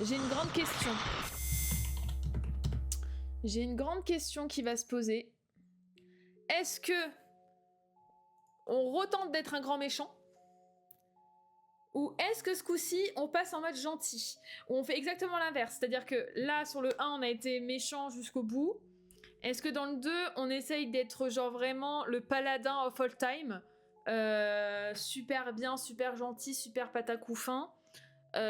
J'ai une grande question. J'ai une grande question qui va se poser. Est-ce que on retente d'être un grand méchant? Ou est-ce que ce coup-ci, on passe en mode gentil? Ou on fait exactement l'inverse? C'est-à-dire que là, sur le 1, on a été méchant jusqu'au bout. Est-ce que dans le 2, on essaye d'être genre vraiment le paladin of all time? Super bien, super gentil, super patacou fin.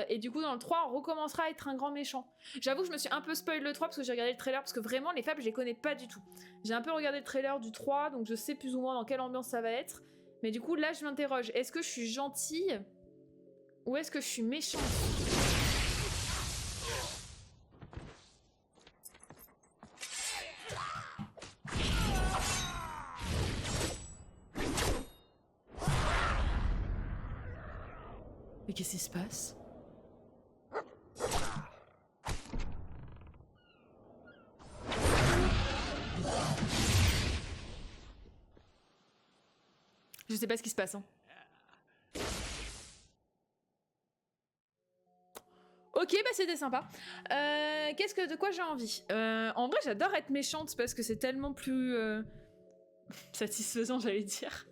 Et du coup, dans le 3, on recommencera à être un grand méchant. J'avoue que je me suis un peu spoil le 3 parce que j'ai regardé le trailer, parce que vraiment, les fables, je les connais pas du tout. J'ai un peu regardé le trailer du 3, donc je sais plus ou moins dans quelle ambiance ça va être. Mais du coup, là, je m'interroge. Est-ce que je suis gentille ou est-ce que je suis méchante? Mais qu'est-ce qui se passe? Je sais pas ce qui se passe, hein. Ok, bah c'était sympa. De quoi j'ai envie? En vrai, j'adore être méchante parce que c'est tellement plus satisfaisant, j'allais dire.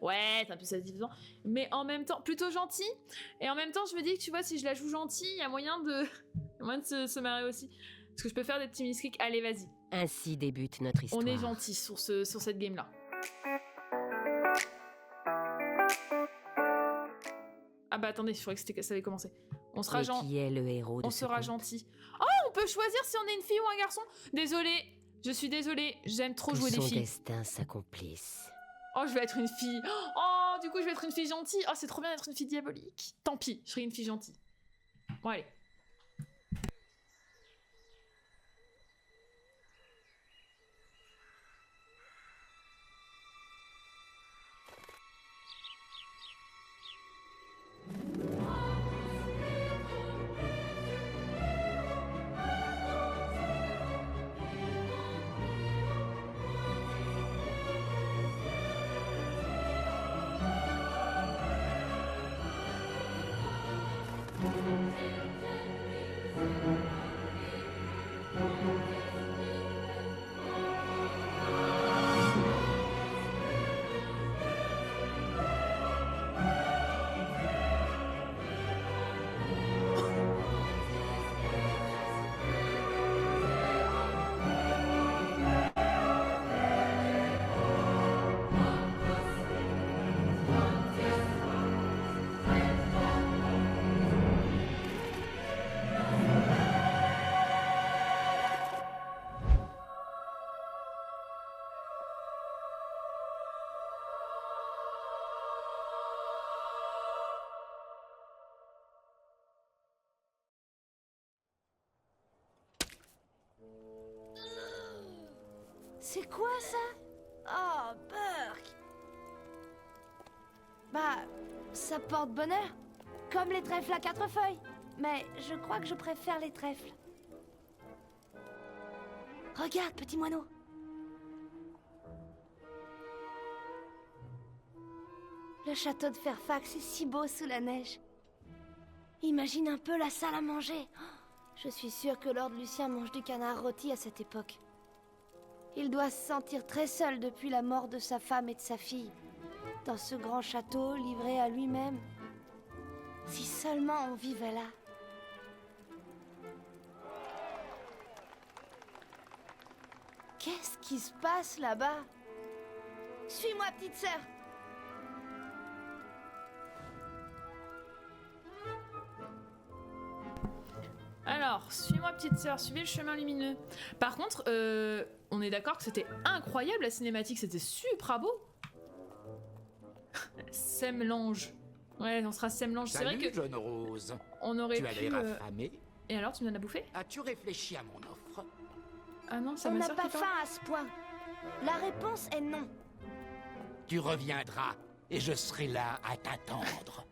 Ouais, c'est un peu satisfaisant. Mais en même temps, plutôt gentil. Et en même temps, je me dis que tu vois, si je la joue gentille, il y a moyen de, se marrer aussi. Parce que je peux faire des petits misclics. Allez, vas-y. Ainsi débute notre histoire. On est gentil sur cette game-là. Ah bah attendez, je croyais que ça avait commencé. On sera gentil. Qui est le héros de On ce sera conte? gentil. Oh, on peut choisir si on est une fille ou un garçon. Désolée, je suis désolée. J'aime trop jouer des filles. Que son destin s'accomplisse. Oh, je vais être une fille. Oh, du coup, je vais être une fille gentille. Oh, c'est trop bien d'être une fille diabolique. Tant pis, je serai une fille gentille. Bon, allez. C'est quoi ça? Oh, Burk! Bah, ça porte bonheur. Comme les trèfles à 4 feuilles. Mais je crois que je préfère les trèfles. Regarde, petit moineau. Le château de Fairfax est si beau sous la neige. Imagine un peu la salle à manger. Oh, je suis sûre que Lord Lucien mange du canard rôti à cette époque. Il doit se sentir très seul depuis la mort de sa femme et de sa fille. Dans ce grand château, livré à lui-même. Si seulement on vivait là. Qu'est-ce qui se passe là-bas? Suis-moi, petite sœur. Alors, suis-moi, petite sœur, suivez le chemin lumineux. Par contre, on est d'accord que c'était incroyable la cinématique, c'était super beau. Semlange. Ouais, on sera Semlange. C'est vrai que jeune Rose. on aurait Tu as pu. l'air affamée. Et alors, tu me donnes à bouffer? As-tu réfléchi à mon offre? Ah non, ça On me n'a sert pas qui parle. faim à ce point. La réponse est non. Tu reviendras et je serai là à t'attendre.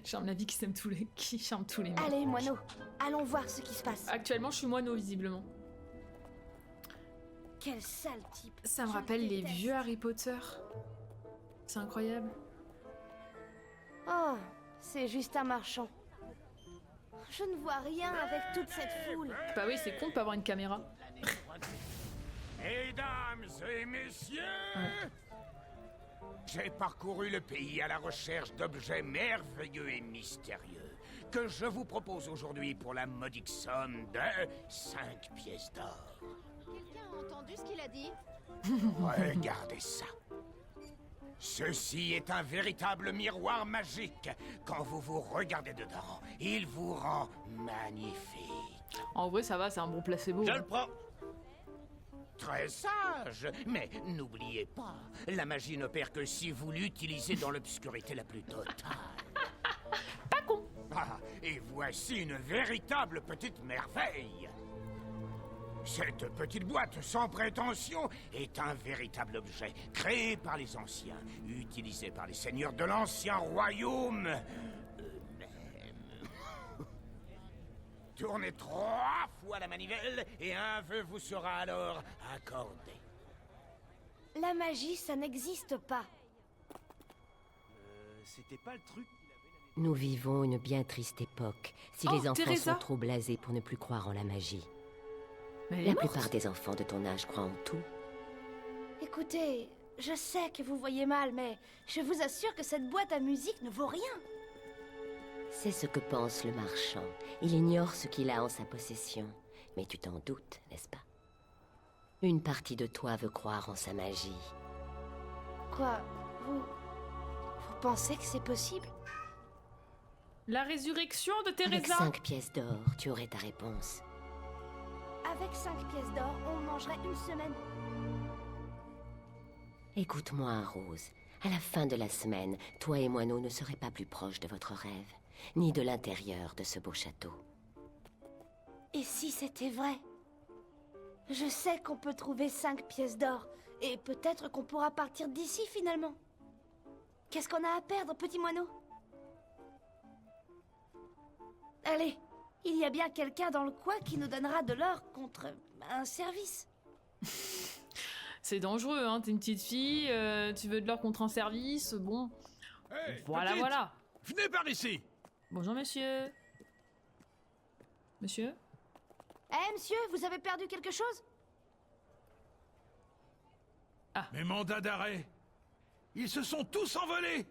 Charme la vie qui charme tous les mots. Allez, moineau, allons voir ce qui se passe. Actuellement, je suis moineau, visiblement. Quel sale type. Ça me Je rappelle le les déteste. vieux Harry Potter. C'est incroyable. Oh, c'est juste un marchand. Je ne vois rien avec toute cette foule. Bah oui, c'est con de pas avoir une caméra. Mesdames et messieurs, j'ai parcouru le pays à la recherche d'objets merveilleux et mystérieux que je vous propose aujourd'hui pour la modique somme de 5 pièces d'or. Quelqu'un a entendu ce qu'il a dit? Regardez ça. Ceci est un véritable miroir magique. Quand vous vous regardez dedans, il vous rend magnifique. En vrai, ça va, c'est un bon placebo. Je le prends. Très sage, mais n'oubliez pas, la magie n'opère que si vous l'utilisez dans l'obscurité la plus totale. Pas con. Ah, et voici une véritable petite merveille. Cette petite boîte sans prétention est un véritable objet créé par les anciens, utilisé par les seigneurs de l'ancien royaume eux-mêmes. Tournez 3 fois la manivelle et un vœu vous sera alors accordé. La magie, ça n'existe pas. C'était pas le truc. Nous vivons une bien triste époque, si Oh, les enfants Teresa. sont trop blasés pour ne plus croire en la magie. Mais elle est La morte. plupart des enfants de ton âge croient en tout. Écoutez, je sais que vous voyez mal, mais je vous assure que cette boîte à musique ne vaut rien. C'est ce que pense le marchand. Il ignore ce qu'il a en sa possession. Mais tu t'en doutes, n'est-ce pas? Une partie de toi veut croire en sa magie. Quoi, vous pensez que c'est possible? La résurrection de Avec Teresa. 5 pièces d'or, tu aurais ta réponse. Avec 5 pièces d'or, on mangerait une semaine. Écoute-moi, Rose. À la fin de la semaine, toi et Moineau ne serez pas plus proches de votre rêve, ni de l'intérieur de ce beau château. Et si c'était vrai? Je sais qu'on peut trouver 5 pièces d'or, et peut-être qu'on pourra partir d'ici finalement. Qu'est-ce qu'on a à perdre, petit moineau? Allez, il y a bien quelqu'un dans le coin qui nous donnera de l'or contre un service. C'est dangereux, hein. T'es une petite fille, tu veux de l'or contre un service, bon. Hey, Voilà, petite, voilà. Venez par ici. Bonjour, monsieur. Monsieur? Eh, monsieur, vous avez perdu quelque chose? Mes mandats d'arrêt. Ils se sont tous envolés.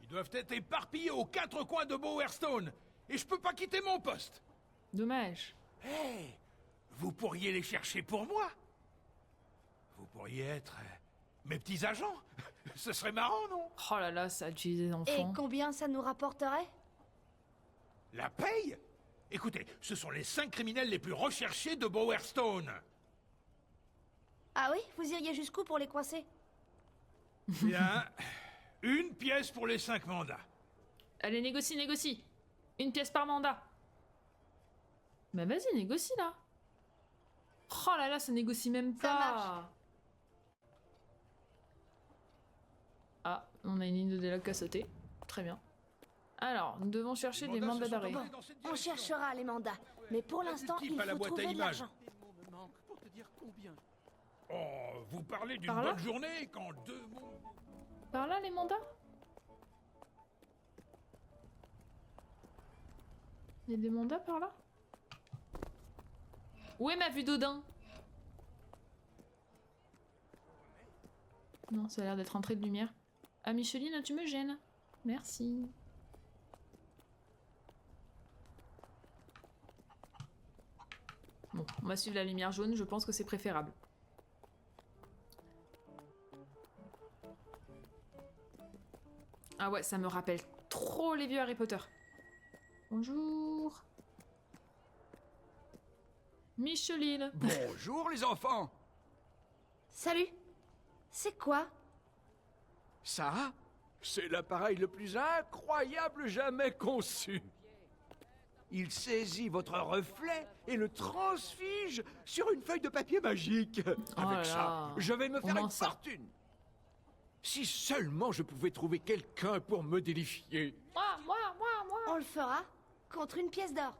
Ils doivent être éparpillés aux 4 coins de Bowerstone. Et je peux pas quitter mon poste. Dommage. Hé, vous pourriez les chercher pour moi. Vous pourriez être mes petits agents. Ce serait marrant, non? Oh là là, ça a tué des Et enfants. combien ça nous rapporterait? La paye? Écoutez, ce sont les 5 criminels les plus recherchés de Bowerstone. Ah oui, vous iriez jusqu'où pour les coincer? Bien, 1 pièce pour les 5 mandats. Allez, négocie, négocie. 1 pièce par mandat. Bah vas-y, négocie là. Oh là là, ça négocie même Ça pas. marche. Ah, on a une ligne de dialogue à sauter. Très bien. Alors, nous devons chercher des mandats se sont d'arrêt. envolés dans cette On direction. cherchera les mandats. Mais pour l'instant, type il à la faut boîte à trouver de images. l'argent. Oh, vous parlez d'une Par là bonne journée quand 2 mots... Par là, les mandats? Il y a des mandats par là? Où est ma vue d'Odin? Non, ça a l'air d'être un trait de lumière. Ah, Micheline, tu me gênes. Merci. Bon, on va suivre la lumière jaune, je pense que c'est préférable. Ah ouais, ça me rappelle trop les vieux Harry Potter. Bonjour. Micheline. Bonjour les enfants. Salut. C'est quoi? Ça, c'est l'appareil le plus incroyable jamais conçu. Il saisit votre reflet et le transfige sur une feuille de papier magique. Oh Avec là ça, là. je vais me faire Comment une ça? fortune. Si seulement je pouvais trouver quelqu'un pour me délifier. Moi. On le fera contre 1 pièce d'or.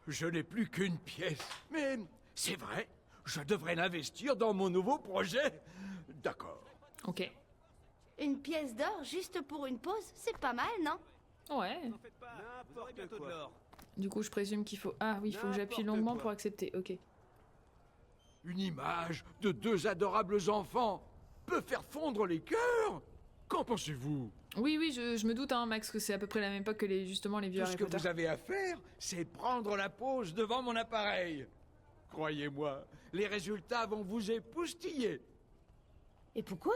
Je n'ai plus qu'une pièce. Mais c'est vrai, je devrais l'investir dans mon nouveau projet. D'accord. Ok. 1 pièce d'or juste pour une pause, c'est pas mal, non? Ouais. N'en faites pas, vous aurez bientôt de l'or. Du coup, je présume qu'il faut... Ah oui, il faut que j'appuie N'importe longuement quoi. pour accepter. Ok. Une image de deux adorables enfants peut faire fondre les cœurs. Qu'en pensez-vous? Oui, oui, je me doute, hein, Max, que c'est à peu près la même époque que justement les vieux Tout Harry ce que Potter. vous avez à faire, c'est prendre la pause devant mon appareil. Croyez-moi, les résultats vont vous époustiller. Et pourquoi?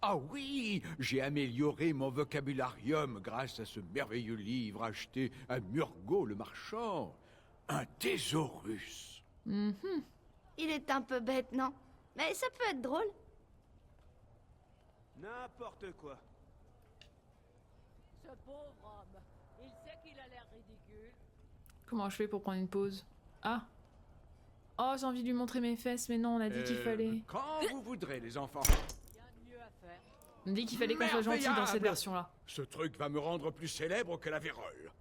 Ah oui, j'ai amélioré mon vocabularium grâce à ce merveilleux livre acheté à Murgot le marchand. Un thésaurus. Mhm. Il est un peu bête, non? Mais ça peut être drôle. N'importe quoi. Ce pauvre homme, il sait qu'il a l'air ridicule. Comment je fais pour prendre une pause? Ah. Oh, j'ai envie de lui montrer mes fesses, mais non, on a dit qu'il fallait... Quand vous voudrez, les enfants. Il y a de mieux à faire. On dit qu'il fallait qu'on soit gentil dans cette Merveillable. version-là. Ce truc va me rendre plus célèbre que la vérole.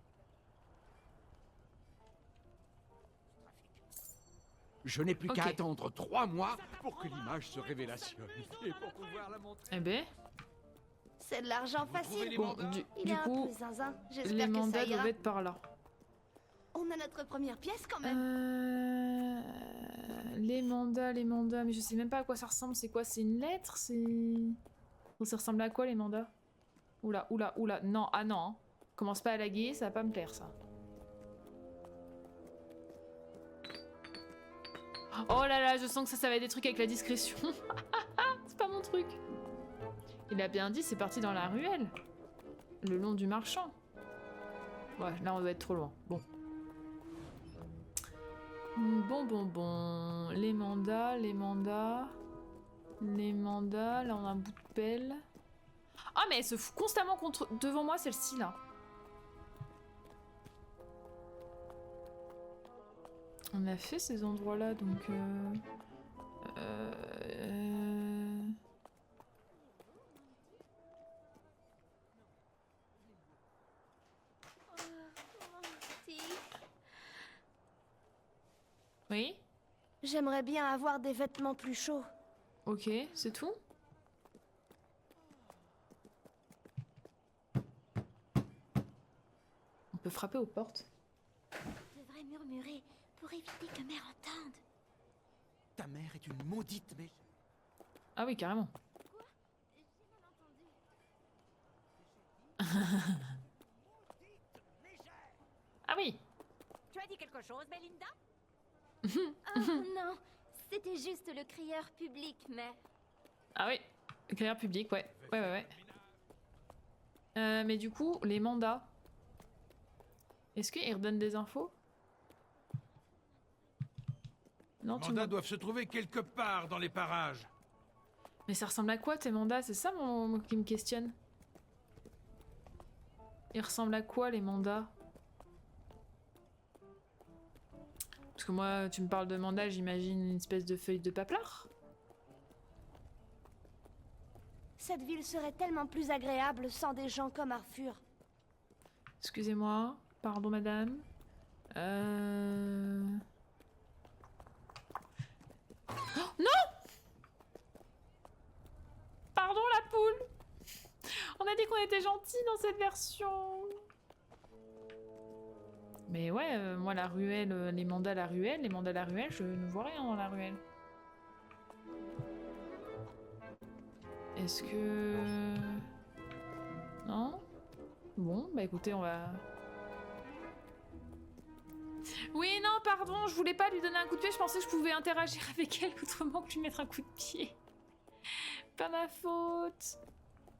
Je n'ai plus Ok. qu'à attendre 3 mois pour que l'image se révélationne et pour pouvoir la montrer. Eh ben, C'est de l'argent trouvez facile. les bon, mandats du Il est un coup, peu zinzin. les J'espère que mandats ça ira. doivent être par là. On a notre première pièce quand même. Les mandats, mais je sais même pas à quoi ça ressemble. C'est quoi? C'est une lettre? Ça ressemble à quoi les mandats? Oula, oula, oula. Non, ah non. Hein. Commence pas à laguer, ça va pas me plaire ça. Oh là là, je sens que ça va être des trucs avec la discrétion. C'est pas mon truc. Il a bien dit, c'est parti dans la ruelle. Le long du marchand. Ouais, là on doit être trop loin. Bon. Bon. Les mandats. Là on a un bout de pelle. Ah mais elle se fout constamment devant moi celle-ci là. On a fait ces endroits-là donc... Oui? J'aimerais bien avoir des vêtements plus chauds. Ok, c'est tout? On peut frapper aux portes. Je devrais murmurer pour éviter que mère entende. Ta mère est une maudite, mais... Ah oui, carrément. Ah oui! Tu as dit quelque chose, Melinda? Oh non, c'était juste le crieur public, mais... Ah oui, éclaireur public, ouais. Ouais. Mais du coup, les mandats. Est-ce qu'ils redonnent des infos? Non, Les tu mandats me... doivent se trouver quelque part dans les parages. Mais ça ressemble à quoi tes mandats? C'est ça qui me questionne. Ils ressemblent à quoi les mandats? Parce que moi, tu me parles de mandat, j'imagine une espèce de feuille de paplard. Cette ville serait tellement plus agréable sans des gens comme Arthur. Excusez-moi, pardon madame. Oh, non! Pardon la poule! On a dit qu'on était gentils dans cette version. Mais ouais, moi la ruelle, les mandats la ruelle, je ne vois rien dans la ruelle. Est-ce que... Non? Bon, bah écoutez, on va... Oui, non, pardon, je voulais pas lui donner un coup de pied, je pensais que je pouvais interagir avec elle autrement que lui mettre un coup de pied. Pas ma faute.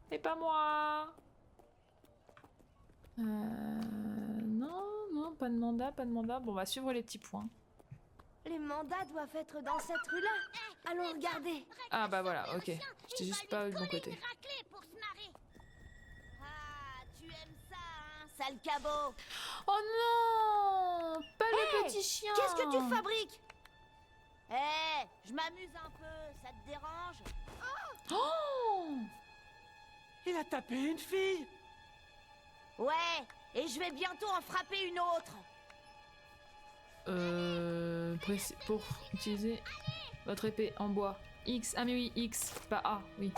Et pas moi. Non, pas de mandat. Bon, on va suivre les petits points. Les mandats doivent être dans cette rue-là. Allons regarder. Ah bah voilà, ok. J'étais juste pas de mon côté. Raclée pour se marrer. Ah, tu aimes ça, hein, sale cabot. Oh non! Pas le petit chien! Qu'est-ce que tu fabriques? Hé, je m'amuse un peu, ça te dérange? Oh! Il a tapé une fille. Ouais, et je vais bientôt en frapper une autre. Pour utiliser votre épée en bois. X, ah mais oui, X, pas A, oui.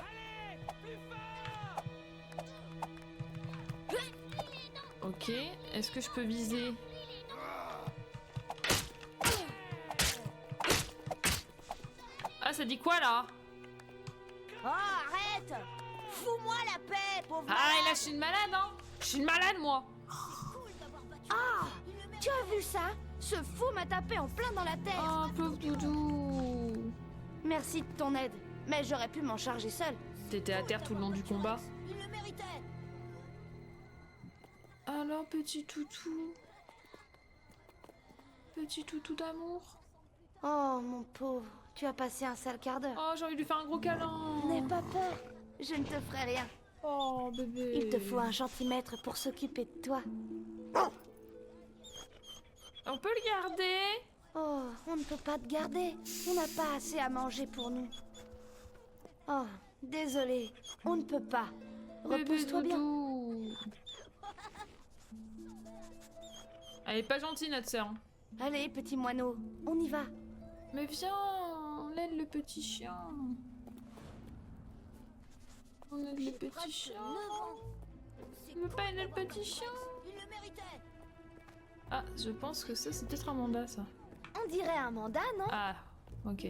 Ok, est-ce que je peux viser? Ah, ça dit quoi là? Oh, arrête! Fous-moi la paix, pauvre Ah, et là, je suis une malade, hein? Je suis une malade, moi! Ah! Tu as vu ça? Ce fou m'a tapé en plein dans la tête. Oh, pauvre doudou! Merci de ton aide, mais j'aurais pu m'en charger seule. T'étais à terre tout le long du combat. Il le méritait! Alors, petit toutou. Petit toutou d'amour. Oh, mon pauvre, tu as passé un sale quart d'heure. Oh, j'ai envie de lui faire un gros câlin. N'aie pas peur, je ne te ferai rien. Oh, bébé. Il te faut un gentil maître pour s'occuper de toi. On peut le garder? Oh, on ne peut pas te garder. On n'a pas assez à manger pour nous. Oh, désolé, on ne peut pas. Repose-toi bien. Doudou. Elle est pas gentille, notre sœur. Allez, petit moineau, on y va. Mais viens, on aide le petit chien. On aide le petit chien. On veut pas aider le petit chien. Il le méritait! Ah, je pense que ça, c'est peut-être un mandat, ça. On dirait un mandat, non? Ah, ok.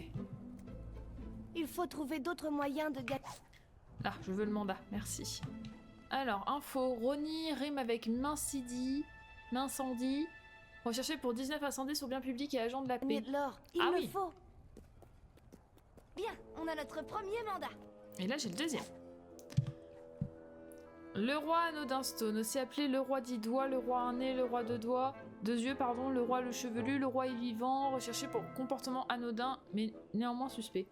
Il faut trouver d'autres moyens de gagner. Là, je veux le mandat, merci. Alors, info, Ronnie rime avec Mincidi, Mincendie. Recherché pour 19 incendies sur bien public et agent de la paix. De l'or, il Ah le oui. faut. Bien, on a notre premier mandat. Et là, j'ai le deuxième. Le roi Anodin Stone, aussi appelé le roi 10 doigts, le roi un nez, le roi deux doigts, deux yeux, pardon, le roi le chevelu, le roi est vivant, recherché pour comportement anodin, mais néanmoins suspect.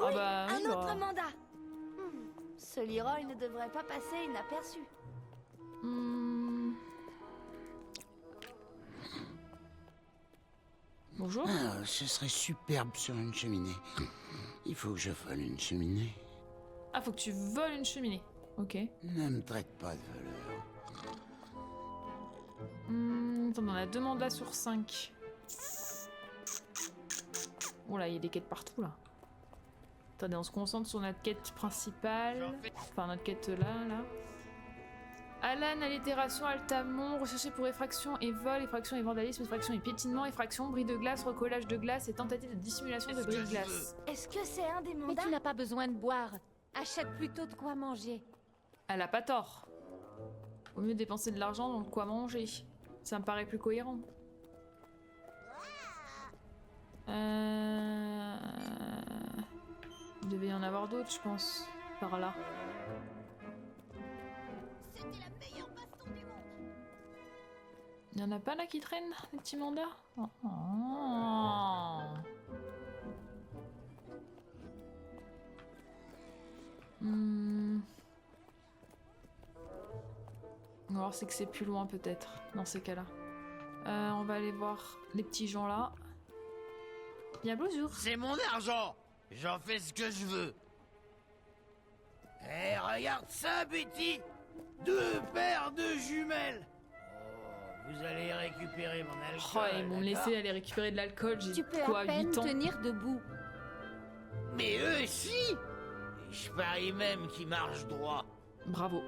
Oui, bah, un oui, autre bah. mandat. Ce Leroy ne devrait pas passer inaperçu. Hmm. Bonjour. Ah, ce serait superbe sur une cheminée. Il faut que je vole une cheminée. Ah, faut que tu voles une cheminée. Ok. Ne me traite pas de voleur. Attends, on a 2 mandats sur 5. Oh là, il y a des quêtes partout là. Attendez, on se concentre sur notre quête principale. Enfin, notre quête là. Alan, allitération, altamont, recherché pour effraction et vol, effraction et vandalisme, effraction et piétinement, effraction, bris de glace, recollage de glace et tentative de dissimulation de bris de glace. Est-ce que c'est un des Mais mandats? tu n'as pas besoin de boire. Achète plutôt de quoi manger. Elle a pas tort. Au mieux dépenser de l'argent dans de quoi manger. Ça me paraît plus cohérent. Il devait y en avoir d'autres, je pense. Par là. C'était la meilleure baston du monde! Il y en a pas là qui traînent, les petits mandats? Oh. On va voir, c'est que c'est plus loin peut-être, dans ces cas-là. On va aller voir les petits gens là. Bien bonjour. C'est mon argent. J'en fais ce que je veux. Eh, regarde ça, Betty. 2 paires de jumelles. Oh, vous allez récupérer mon alcool. Oh, ils vont me laisser aller récupérer de l'alcool, j'ai Tu peux quoi, à peine 8 ans? tenir debout. Mais eux, si. Je parie même qu'ils marchent droit. Bravo.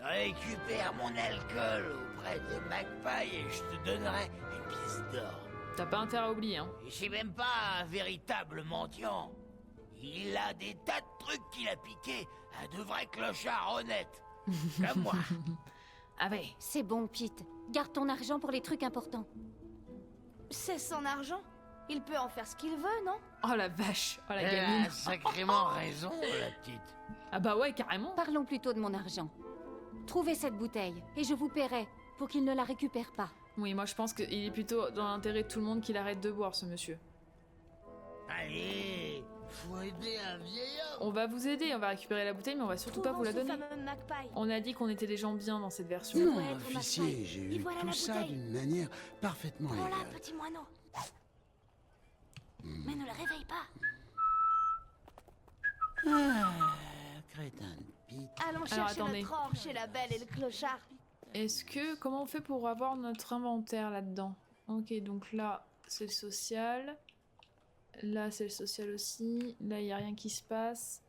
Récupère mon alcool auprès de Magpie et je te donnerai une pièce d'or. T'as pas intérêt à oublier, hein. Et c'est même pas un véritable mendiant. Il a des tas de trucs qu'il a piqués à de vrais clochards honnêtes. Comme moi. Ah ouais. C'est bon, Pete. Garde ton argent pour les trucs importants. C'est son argent. Il peut en faire ce qu'il veut, non? Oh la vache. Oh la Elle gamine. a sacrément raison, la petite. Ah bah ouais, carrément. Parlons plutôt de mon argent. Trouvez cette bouteille, et je vous paierai pour qu'il ne la récupère pas. Oui, moi je pense qu'il est plutôt dans l'intérêt de tout le monde qu'il arrête de boire, ce monsieur. Allez, faut aider un vieil homme. On va vous aider, on va récupérer la bouteille, mais on va surtout pas vous la Trouvons ce donner. fameux Magpie. On a dit qu'on était des gens bien dans cette version. Non, pourrait être officier, Magpie. j'ai Et eu voilà tout la ça bouteille. d'une manière parfaitement Prends-la, légale. petit moineau. Mais ne le réveille pas. Ah, crétin de Pete. Allons Alors, chercher attendez. notre or chez la belle et le clochard. Est-ce que... Comment on fait pour avoir notre inventaire là-dedans? Ok, donc là, c'est le social. Là, c'est le social aussi. Là, il n'y a rien qui se passe.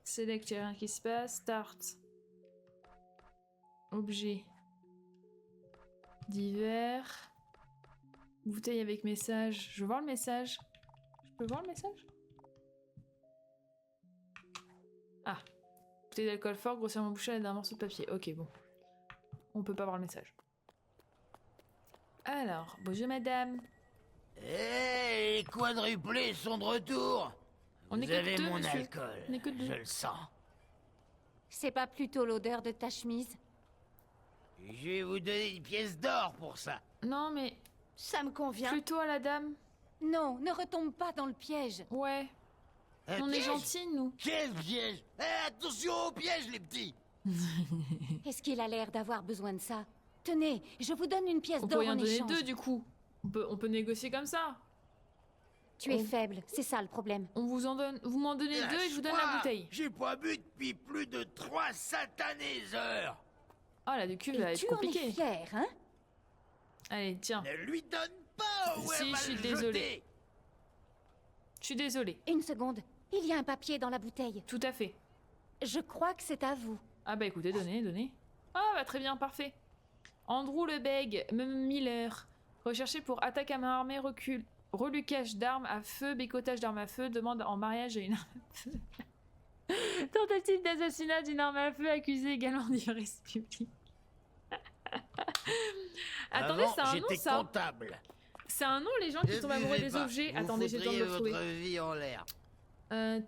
Select, il n'y a rien qui se passe. Start. Objet. Divers. Bouteille avec message. Je veux voir le message. Je peux voir le message? Ah. Bouteille d'alcool fort, grossièrement bouchée d'un morceau de papier. Ok, bon. On peut pas voir le message. Alors, bonjour madame. Hé, les quadruplés sont de retour. On Vous est que avez deux, mon monsieur. alcool. On est que deux. Je le sens. C'est pas plutôt l'odeur de ta chemise? Je vais vous donner une pièce d'or pour ça. Non, mais Ça me convient. plutôt à la dame. Non, ne retombe pas dans le piège. Ouais. Un On est piège? gentils, nous. Quel piège? Attention au piège, les petits. Est-ce qu'il a l'air d'avoir besoin de ça? Tenez, je vous donne une pièce On d'or peut y en en donner échange. deux, du coup. On peut négocier comme ça. Tu es faible, c'est ça le problème. On vous en donne, vous m'en donnez deux et je vous donne la Lâche-moi. bouteille. J'ai pas bu depuis plus de 3 satanées heures. Ah, la de cuve va Et être tu en es compliquée. fier, hein? Allez, tiens. Ne lui donne pas ou Si, elle va je suis le désolée. jeter. Je suis désolée. Une seconde, il y a un papier dans la bouteille. Tout à fait. Je crois que c'est à vous. Ah bah écoutez, donnez. Ah bah très bien, parfait. Andrew Lebeg, Miller. Recherché pour attaque à main armée, recul, reluquage d'armes à feu, bécotage d'armes à feu, demande en mariage à une arme à feu. Tentative d'assassinat d'une arme à feu, accusé également du risque public. Attendez, Avant, c'est un nom j'étais ça? comptable. C'est un nom les gens qui Ne tombent amoureux buvez des pas. objets. Vous Attendez, j'ai le temps de foutriez le trouver. votre vie en l'air.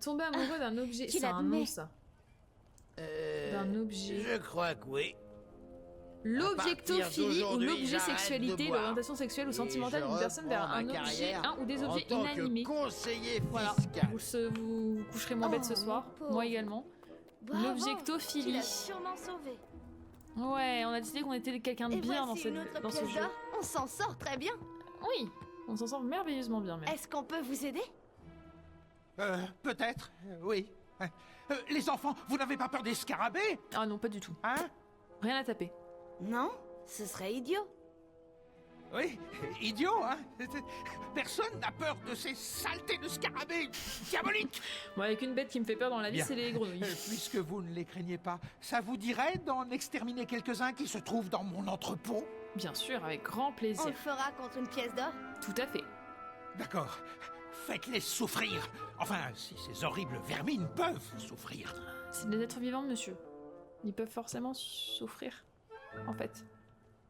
Tomber amoureux d'un objet. Tu C'est un nom l'admets. ça. D'un objet. Je crois que oui. L'objectophilie ou d'aujourd'hui, l'objet j'arrête sexualité, de boire. l'orientation sexuelle ou Et sentimentale je d'une personne vers reprends un ma objet, carrière un ou des objets en tant que inanimés. conseiller Voilà, fiscal. vous coucherez moins bête ce Oh, soir, mes pauvres. moi également. Bravo, tu L'objectophilie. l'as sûrement sauvé. Ouais, on a décidé qu'on était quelqu'un de Et bien voici une autre dans ce pièce jeu. d'or. On s'en sort très bien. Oui, on s'en sort merveilleusement bien même. Est-ce qu'on peut vous aider? Peut-être, oui. Les enfants, vous n'avez pas peur des scarabées? Ah non, pas du tout. Hein? Rien à taper. Non, ce serait idiot. Oui, idiot, hein? Personne n'a peur de ces saletés de scarabées diaboliques! Bon, avec une bête qui me fait peur dans la vie, Bien. c'est les grenouilles. Puisque vous ne les craignez pas, ça vous dirait d'en exterminer quelques-uns qui se trouvent dans mon entrepôt? Bien sûr, avec grand On plaisir. le fera contre une pièce d'or. Tout à fait. D'accord. Faites-les souffrir. Enfin, si ces horribles vermines peuvent souffrir. C'est des êtres vivants, monsieur. Ils peuvent forcément souffrir, en fait.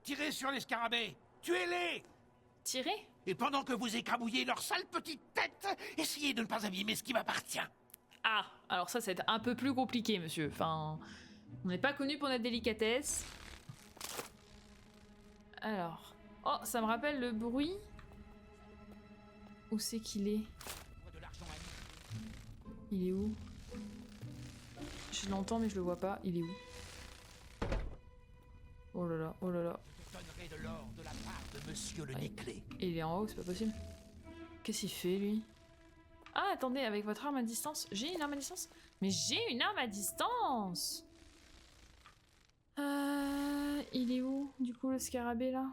Tirez sur les scarabées. Tuez-les. Tirer? Et pendant que vous écrabouillez leur sale petite tête, essayez de ne pas abîmer ce qui m'appartient. Ah, alors ça, c'est un peu plus compliqué, monsieur. Enfin, on n'est pas connu pour notre délicatesse. Alors... Oh, ça me rappelle le bruit. Où c'est qu'il est? Il est où? Je l'entends, mais je le vois pas. Il est où? Oh là là, oh là là. Je donnerai de l'or de la part de Monsieur le Néclé. Il est en haut, c'est pas possible. Qu'est-ce qu'il fait, lui? Ah, attendez, avec votre arme à distance. J'ai une arme à distance? Mais j'ai une arme à distance! Il est où, du coup, le scarabée, là?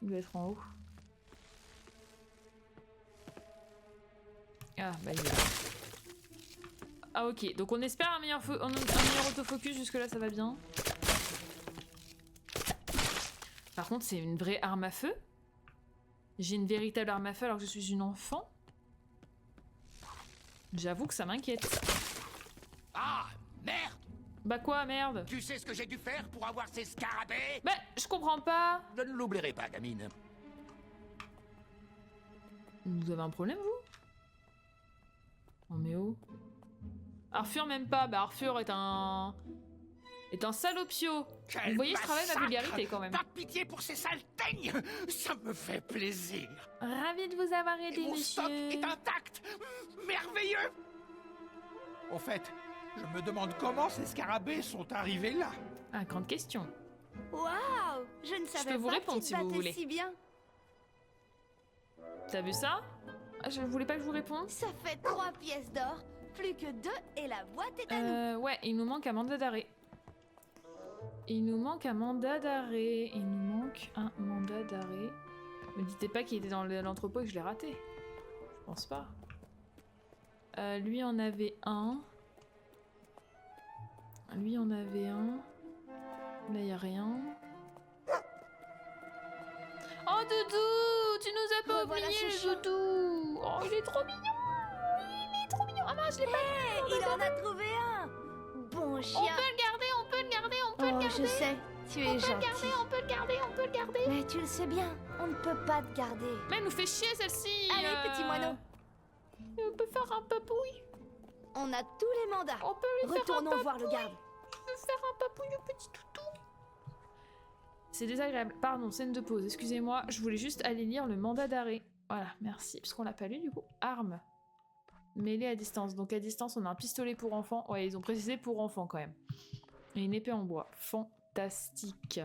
Il doit être en haut. Ah, bah il est là. Ah, ok. Donc on espère un meilleur autofocus. Jusque-là, ça va bien. Par contre, c'est une vraie arme à feu. J'ai une véritable arme à feu alors que je suis une enfant. J'avoue que ça m'inquiète. Ah, merde! Bah quoi, merde? Tu sais ce que j'ai dû faire pour avoir ces scarabées? Bah, je comprends pas. Je ne l'oublierai pas, gamine. Vous avez un problème, vous? On est où? Arthur même pas. Bah, Arthur est un salopio. Quel Vous voyez, je travaille ma massacre! vulgarité quand même. Pas de pitié pour ces sales teignes! Ça me fait plaisir! Ravi de vous avoir aidé, Et mon stock monsieur. est intact! Merveilleux! Au fait, je me demande comment ces scarabées sont arrivés là. Ah, grande question. Waouh! Je ne savais peux vous pas répondre qu'il si vous battait voulez. si bien. T'as vu ça? Ah, je voulais pas que je vous réponde. Ça fait 3 pièces d'or. Plus que 2 et la boîte est à nous. Ouais, il nous manque un mandat d'arrêt. Il nous manque un mandat d'arrêt. Il nous manque un mandat d'arrêt. Me dites pas qu'il était dans l'entrepôt et que je l'ai raté. Je pense pas. Lui en avait un. Lui en avait un. Là y a rien. Oh, Doudou, tu nous as pas Revoilà oublié, ce le chat. Doudou. Oh, il est trop mignon. Il est trop mignon. Ah mince, je l'ai pas vu. Il en a trouvé un. Bon On chien. peut le garder, on peut le garder, on peut le Oh, garder. je sais, tu es On peut le gentil. garder, on peut le garder, on peut le garder. Mais tu le sais bien, on ne peut pas te garder. Mais elle nous fait chier celle-ci. Allez, petit moineau. On peut faire un papouille. On a tous les mandats. On peut lui faire un Retournons voir le garde. On peut faire un papouille, le petit toutou. C'est désagréable. Pardon, scène de pause. Excusez-moi, je voulais juste aller lire le mandat d'arrêt. Voilà, merci. Parce qu'on l'a pas lu du coup. Arme. Mêlée à distance. Donc à distance, on a un pistolet pour enfants. Ouais, ils ont précisé pour enfants quand même. Et une épée en bois. Fantastique.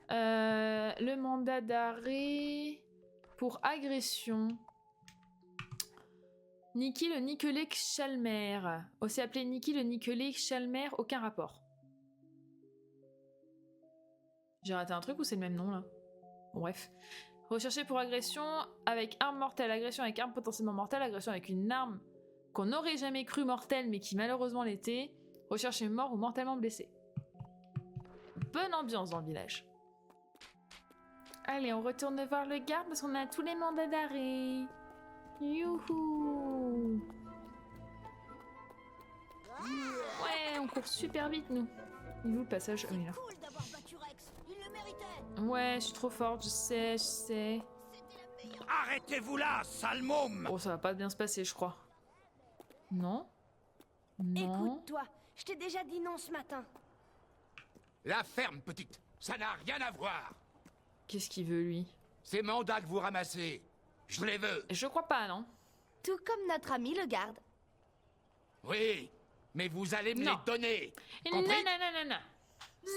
Le mandat d'arrêt pour agression. Niki le Nicolet Chalmer. Aussi appelé Niki le Nicolet Chalmer, aucun rapport. J'ai raté un truc ou c'est le même nom là? Bon, bref. Recherché pour agression avec arme mortelle, agression avec arme potentiellement mortelle, agression avec une arme qu'on n'aurait jamais cru mortelle mais qui malheureusement l'était. Recherché mort ou mortellement blessé. Bonne ambiance dans le village. Allez, on retourne voir le garde parce qu'on a tous les mandats d'arrêt. Youhou! Ouais, on court super vite nous. Il est où le passage? Ah, il est là. Cool d'avoir battu Rex. Il le méritait. Ouais, je suis trop forte, je sais, je sais. Arrêtez-vous là, sale môme! Oh, ça va pas bien se passer, je crois. Non? Non? Écoute-toi, je t'ai déjà dit non ce matin. La ferme, petite, ça n'a rien à voir. Qu'est-ce qu'il veut, lui? Ces mandats que vous ramassez, je les veux. Je crois pas, non? Tout comme notre ami le garde. Oui, mais vous allez me Non. les donner. Non, Compris? non, non, non, non.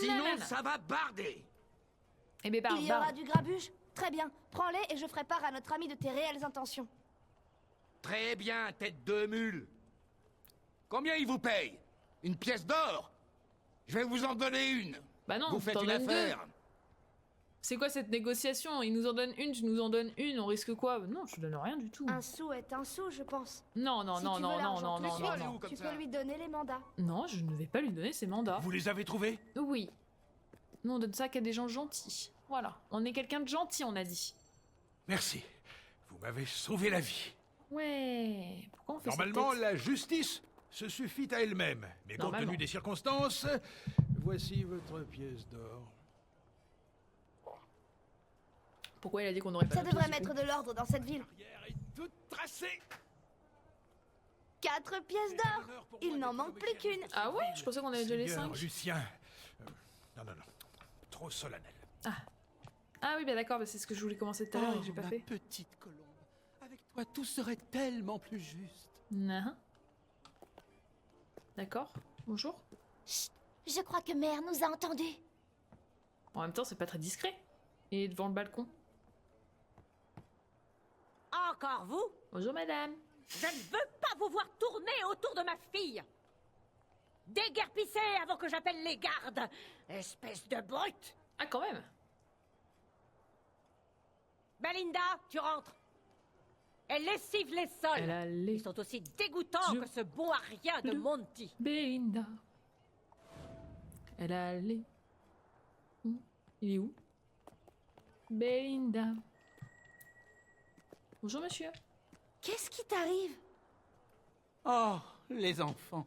Sinon, non, non. ça va barder. Eh ben, Il y aura du grabuge. Très bien, prends-les et je ferai part à notre ami de tes réelles intentions. Très bien, tête de mule. Combien il vous paye? Une pièce d'or? Je vais vous en donner une. Bah non, vous faites t'en une donnes affaire. deux. C'est quoi cette négociation? Il nous en donne une, tu nous en donnes une, on risque quoi? Non, je te donne rien du tout. Un sou est un sou, je pense. Non, non, Si non, tu non, veux non, l'argent non, tout de non, suite, non, non. comme tu ça. peux lui donner les mandats. Non, je ne vais pas lui donner ses mandats. Vous les avez trouvés? Oui. Nous, on donne ça qu'à des gens gentils. Voilà. On est quelqu'un de gentil, on a dit. Merci. Vous m'avez sauvé la vie. Ouais. Pourquoi on fait Normalement, cette tête? la justice se suffit à elle-même. Mais compte Normalement. tenu des circonstances, voici votre pièce d'or. Pourquoi il a dit qu'on n'aurait pas Ça de devrait pièces mettre de l'ordre dans cette ville. L'arrière est toute tracée. 4 pièces d'or. Il n'en manque plus qu'une. Ah ouais? Je pensais qu'on avait déjà les Seigneur 5. Lucien. Non, non, non. Trop solennel. Ah oui, bah d'accord, bah c'est ce que je voulais commencer tout à l'heure et que j'ai pas ma fait. petite colombe. Avec toi, tout serait tellement plus juste. Non. D'accord. Bonjour. Je crois que mère nous a entendus. En même temps, c'est pas très discret. Et devant le balcon. Encore vous? Bonjour madame. Je ne veux pas vous voir tourner autour de ma fille. Déguerpissez avant que j'appelle les gardes, espèce de brute. Ah quand même. Belinda, tu rentres. Elle lessive les sols. Elle a les... Ils sont aussi dégoûtants Je- que ce bon à rien de Le- Monty. Belinda. Elle a les... Il est où? Belinda. Bonjour monsieur. Qu'est-ce qui t'arrive? Oh, les enfants.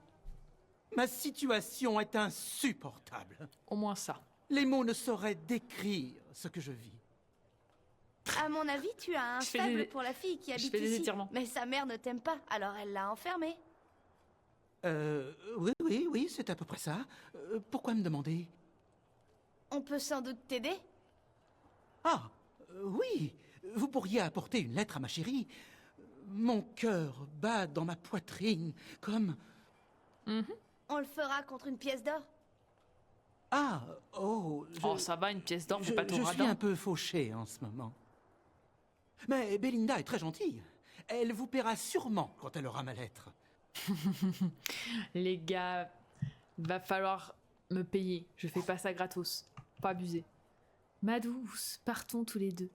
Ma situation est insupportable. Au moins ça. Les mots ne sauraient décrire ce que je vis. À mon avis, tu as un Je fais faible des- pour la fille qui je habite fais des ici. étirements. Mais sa mère ne t'aime pas, alors elle l'a enfermée. Oui, c'est à peu près ça. Pourquoi me demander? On peut sans doute t'aider. Ah, oui, vous pourriez apporter une lettre à ma chérie. Mon cœur bat dans ma poitrine, comme... On le fera contre une pièce d'or. Ah, oh... Oh ça va, une pièce d'or, je c'est pas tout suis radin. un peu fauché en ce moment. Mais Belinda est très gentille. Elle vous paiera sûrement quand elle aura ma lettre. Les gars, va falloir me payer. Je fais pas ça gratos. Pas abuser. Ma douce, partons tous les deux.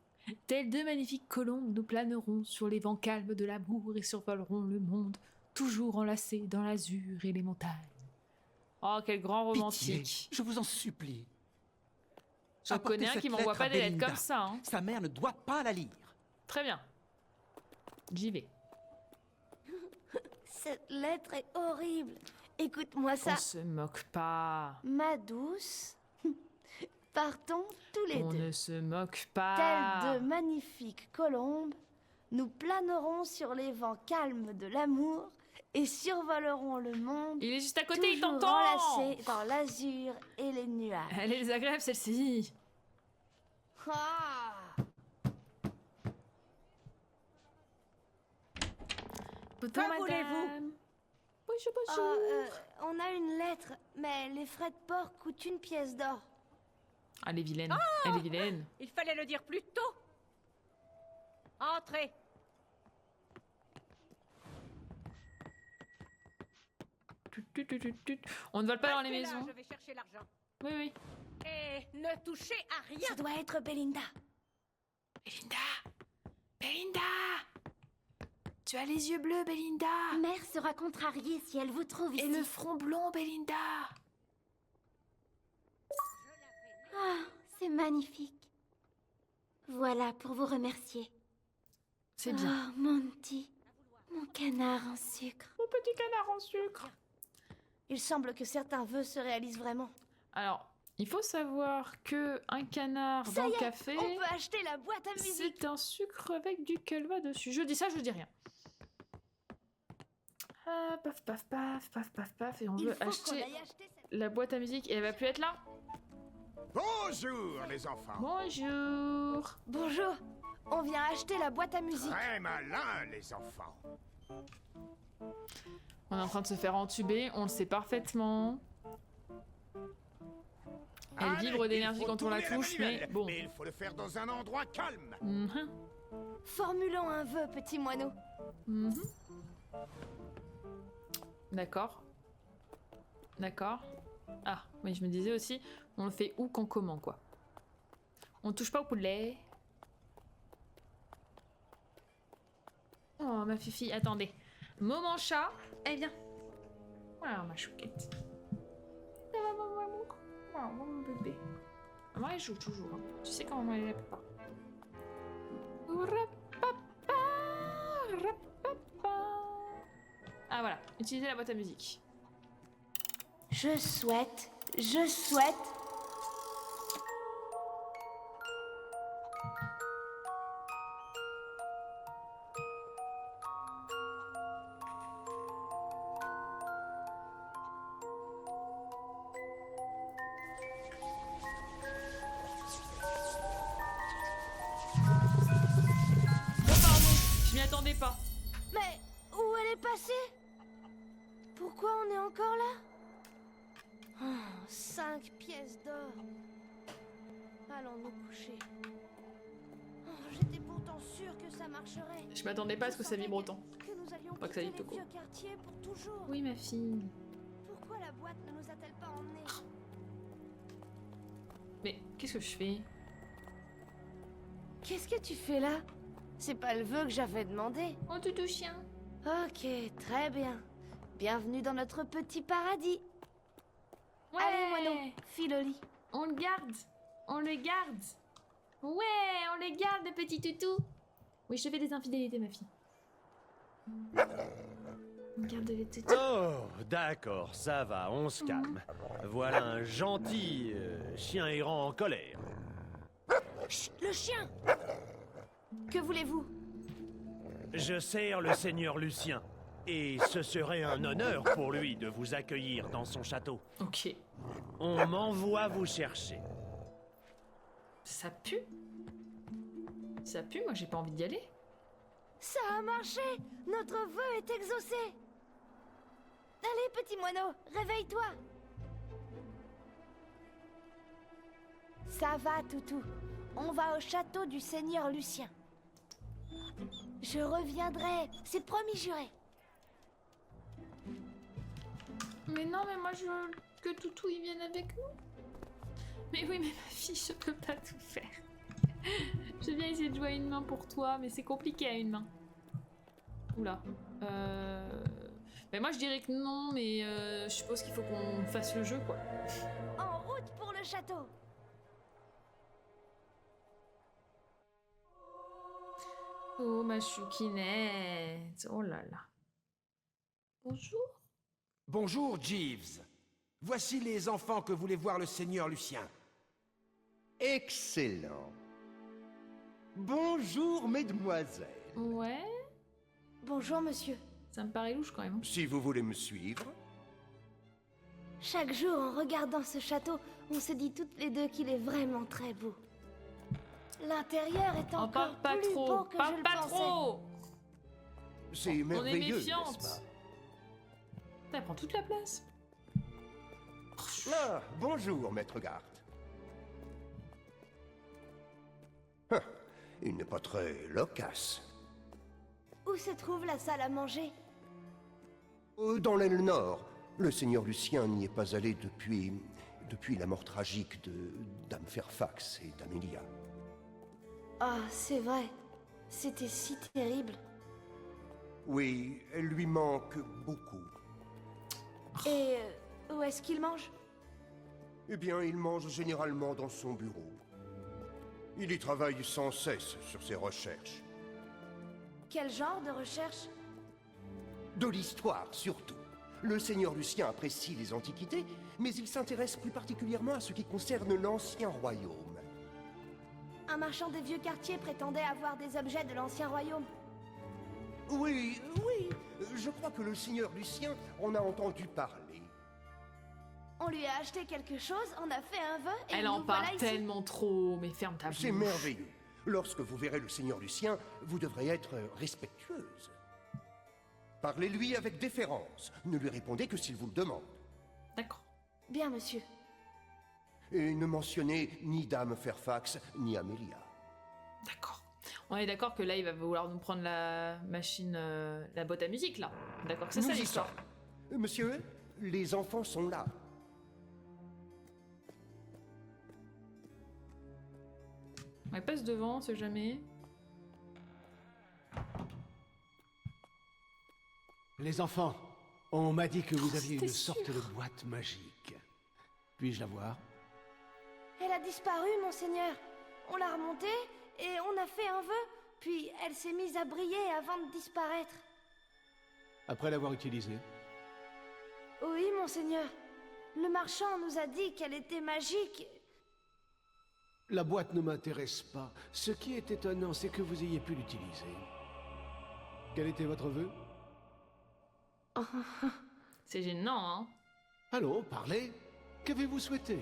Tels deux magnifiques colombes, nous planerons sur les vents calmes de l'amour et survolerons le monde, toujours enlacés dans l'azur et les montagnes. Oh, quel grand Pitié, romantique. je vous en supplie. J'en Apportez connais un cette qui m'envoie lettre pas à des lettres Belinda. comme ça. Hein. Sa mère ne doit pas la lire. Très bien. J'y vais. Cette lettre est horrible. Écoute-moi ça. On se moque pas. Ma douce, partons tous les On deux. ne se moque pas. Tels de magnifiques colombes, nous planerons sur les vents calmes de l'amour et survolerons le monde. Il est juste à côté, il toujours t'entend. enlacés dans l'azur et les nuages. Elle est désagréable celle-ci. Ah. Bonjour, Que voulez-vous? madame. Bonjour, bonjour. On a une lettre, mais les frais de port coûtent 1 pièce d'or. Ah, elle est vilaine. Elle est vilaine. Il fallait le dire plus tôt. Entrez. On ne vole pas dans les Restez là, maisons. je vais chercher l'argent. Oui, oui. Et ne touchez à rien. Ça doit être Belinda. Belinda. Belinda. Tu as les yeux bleus, Belinda. Mère sera contrariée si elle vous trouve ici. Et le front blond, Belinda. Ah, c'est magnifique. Voilà pour vous remercier. C'est bien. Oh, Monty, mon canard en sucre. Mon petit canard en sucre. Il semble que certains vœux se réalisent vraiment. Alors, il faut savoir que un canard Ça dans y le est, café, on peut acheter la boîte à musique. c'est un sucre avec du calva dessus. Je dis ça, je dis rien. Ah, paf, paf, paf, paf, paf, paf. Et on Il veut faut qu'on acheter aille acheter cette... la boîte à musique. Et elle va plus être là. Bonjour, les enfants. Bonjour. Bonjour, on vient acheter la boîte à musique. Très malin, les enfants. On est en train de se faire entuber, on le sait parfaitement. Elle Allez, vibre il d'énergie faut quand on la tourner touche, mais manivelle. bon. Mais il faut le faire dans un endroit calme. Mhm, Formulons un vœu, petit moineau. mhm. D'accord. D'accord. Ah, oui, je me disais aussi, on le fait où, quand, comment, quoi. On touche pas au poulet. Oh, ma fifi, attendez. Moment chat, elle vient. Voilà, ma chouquette. Ça va, mon amour? Oh, mon bébé. Maman, elle joue toujours. Hein. Tu sais comment maman, elle est pas. Ah, voilà. Utilisez la boîte à musique. Je souhaite... Je souhaite... Je m'y attendais pas. Mais où elle est passée? Pourquoi on est encore là? 5 pièces d'or. Allons nous coucher. Oh, j'étais pourtant sûre que ça marcherait. Je m'attendais pas à ce que ça vibre autant. Que nous allions Pas que ça quitter vibre les tout vieux quartiers pour toujours. Oui, ma fille. Pourquoi la boîte ne nous a-t-elle pas emmenés? Mais qu'est-ce que je fais? Qu'est-ce que tu fais là? C'est pas le vœu que j'avais demandé. Oh, toutou chien. Ok, très bien. Bienvenue dans notre petit paradis. Ouais. Allez, moineau, file au lit. On le garde. On le garde. Ouais, on le garde, le petit toutou. Oui, je te fais des infidélités, ma fille. On garde le toutou. Oh, d'accord, ça va, on se calme. Voilà un gentil chien errant en colère. Chut, le chien! Que voulez-vous? Je sers le seigneur Lucien, et ce serait un honneur pour lui de vous accueillir dans son château. Ok. On m'envoie vous chercher. Ça pue? Ça pue, moi j'ai pas envie d'y aller. Ça a marché! Notre vœu est exaucé! Allez, petit moineau, réveille-toi! Ça va, toutou. On va au château du seigneur Lucien. Je reviendrai, c'est promis juré. Mais non, mais moi je veux que toutou il vienne avec nous. Mais oui, mais ma fille, je peux pas tout faire. Je viens essayer de jouer à une main pour toi, mais c'est compliqué à une main. Oula. Mais moi je dirais que non, mais je suppose qu'il faut qu'on fasse le jeu, quoi. En route pour le château! Oh, ma chouquinette. Oh là là. Bonjour. Bonjour, Jeeves. Voici les enfants que voulait voir le seigneur Lucien. Excellent. Bonjour, mesdemoiselles. Ouais. Bonjour, monsieur. Ça me paraît louche quand même. Si vous voulez me suivre. Chaque jour, en regardant ce château, on se dit toutes les deux qu'il est vraiment très beau. L'intérieur est On encore parle pas plus trop. beau que je Parle le pas pensais. trop. C'est On est merveilleux, méfiante. n'est-ce Elle prend toute la place. pas? Ah, bonjour, maître Gart. Ah, il n'est pas très loquace. Où se trouve la salle à manger? Dans l'aile nord, le seigneur Lucien n'y est pas allé depuis la mort tragique de Dame Fairfax et d'Amelia. Ah, c'est vrai. C'était si terrible. Oui, elle lui manque beaucoup. Et où est-ce qu'il mange? Eh bien, il mange généralement dans son bureau. Il y travaille sans cesse sur ses recherches. Quel genre de recherche? De l'histoire, surtout. Le seigneur Lucien apprécie les antiquités, mais il s'intéresse plus particulièrement à ce qui concerne l'ancien royaume. Un marchand des vieux quartiers prétendait avoir des objets de l'ancien royaume. Oui, je crois que le seigneur Lucien en a entendu parler. On lui a acheté quelque chose, on a fait un vœu et Elle nous en voilà parle ici. tellement trop. Mais ferme ta bouche. C'est merveilleux. Lorsque vous verrez le seigneur Lucien, vous devrez être respectueuse. Parlez-lui avec déférence. Ne lui répondez que s'il vous le demande. D'accord. Bien, monsieur. Et ne mentionnez ni Dame Fairfax, ni Amelia. D'accord. On est d'accord que là, il va vouloir nous prendre la machine, la boîte à musique, là. D'accord que c'est Nous ça y l'histoire. sommes. Monsieur, les enfants sont là. On passe devant, on sait jamais. Les enfants, on m'a dit que vous aviez c'était une sorte sûr. de boîte magique. Puis-je la voir? Elle a disparu, monseigneur. On l'a remontée et on a fait un vœu. Puis elle s'est mise à briller avant de disparaître. Après l'avoir utilisée? Oui, monseigneur. Le marchand nous a dit qu'elle était magique. La boîte ne m'intéresse pas. Ce qui est étonnant, c'est que vous ayez pu l'utiliser. Quel était votre vœu? C'est gênant, hein. Allons, parlez. Qu'avez-vous souhaité?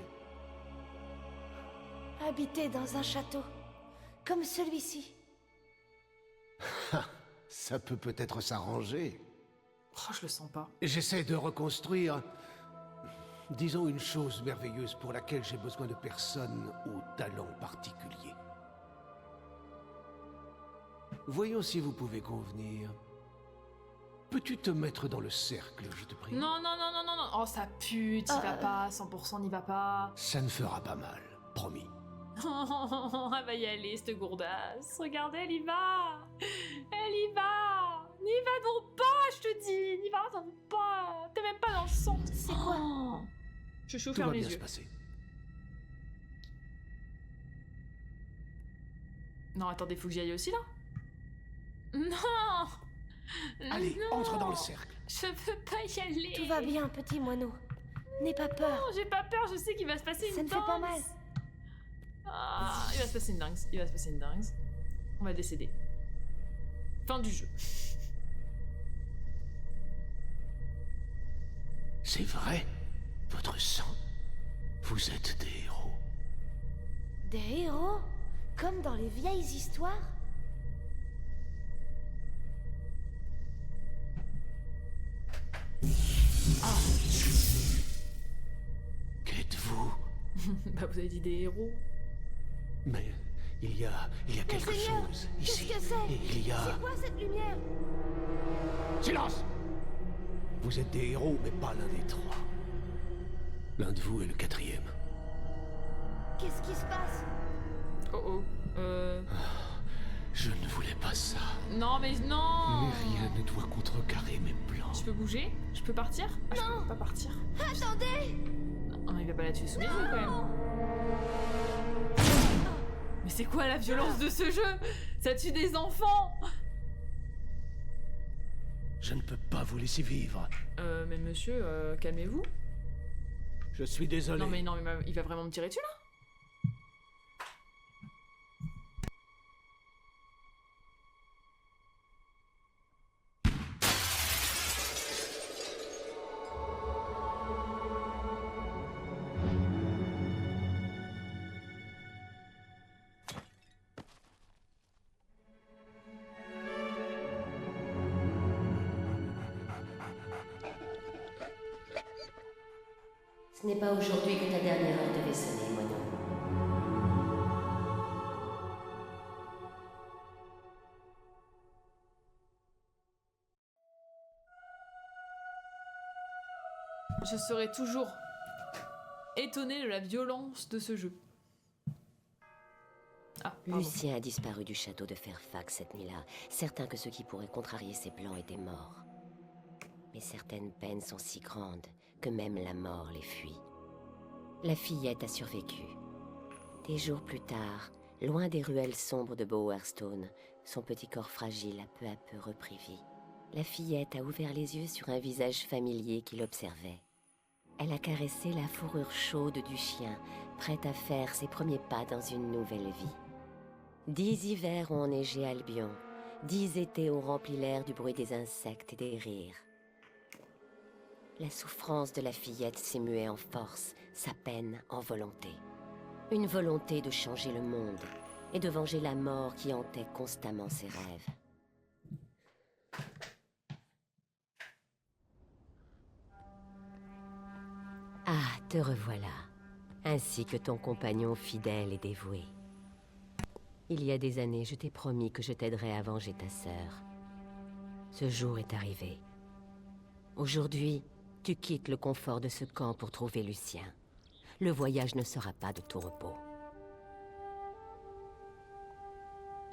Habiter dans un château. Comme celui-ci. Ça peut peut-être s'arranger. Oh, je le sens pas. J'essaie de reconstruire, disons, une chose merveilleuse pour laquelle j'ai besoin de personnes au talent particulier. Voyons si vous pouvez convenir. Peux-tu te mettre dans le cercle, je te prie? Non, non, non, non, non, non. Oh, ça pue, t'y vas pas. 100% n'y va pas. Ça ne fera pas mal, promis. Elle va y aller, cette gourdasse. Regardez, elle y va. Elle y va. N'y va donc pas, je te dis. N'y va donc pas. T'es même pas dans le sang. C'est quoi? Je Tout ferme va les bien se yeux. passer. Non, attendez, faut que j'y aille aussi, là. Non. Allez, non. entre dans le cercle. Je veux pas y aller. Tout va bien, petit moineau. N'aie pas peur. Non, j'ai pas peur, je sais qu'il va se passer une Ça ne fait dingue. pas mal. Ah, il va se passer une dingue. Il va se passer une dingue. On va décéder. Fin du jeu. C'est vrai, votre sang. Vous êtes des héros. Des héros? Comme dans les vieilles histoires? Qu'êtes-vous? Bah, vous avez dit des héros. Mais il y a quelque Seigneur, chose qu'est-ce ici. que c'est? Et il y a... C'est quoi cette lumière? Silence! Vous êtes des héros, mais pas l'un des trois. L'un de vous est le quatrième. Qu'est-ce qui se passe? Oh oh. Je ne voulais pas ça. Non, mais non. Mais rien ne doit contrecarrer mes plans. Je peux bouger? Je peux partir? Ah, je peux pas partir. Attendez! Non, il va pas la tuer sous mes yeux quand même. Mais c'est quoi la violence de ce jeu? Ça tue des enfants! Je ne peux pas vous laisser vivre. Mais monsieur, calmez-vous. Je suis désolé. Non mais il va vraiment me tirer dessus là? Ce n'est pas aujourd'hui que ta dernière heure devait sonner, Moineau. Je serai toujours étonnée de la violence de ce jeu. Ah, pardon. Lucien a disparu du château de Fairfax cette nuit-là, certain que ceux qui pourraient contrarier ses plans étaient morts. Mais certaines peines sont si grandes que même la mort les fuit. La fillette a survécu. Des jours plus tard, loin des ruelles sombres de Bowerstone, son petit corps fragile a peu repris vie. La fillette a ouvert les yeux sur un visage familier qui l'observait. Elle a caressé la fourrure chaude du chien, prête à faire ses premiers pas dans une nouvelle vie. 10 hivers ont enneigé Albion, 10 étés ont rempli l'air du bruit des insectes et des rires. La souffrance de la fillette s'est muée en force, sa peine en volonté. Une volonté de changer le monde et de venger la mort qui hantait constamment ses rêves. Ah, te revoilà, ainsi que ton compagnon fidèle et dévoué. Il y a des années, je t'ai promis que je t'aiderais à venger ta sœur. Ce jour est arrivé. Aujourd'hui, tu quittes le confort de ce camp pour trouver Lucien. Le voyage ne sera pas de tout repos.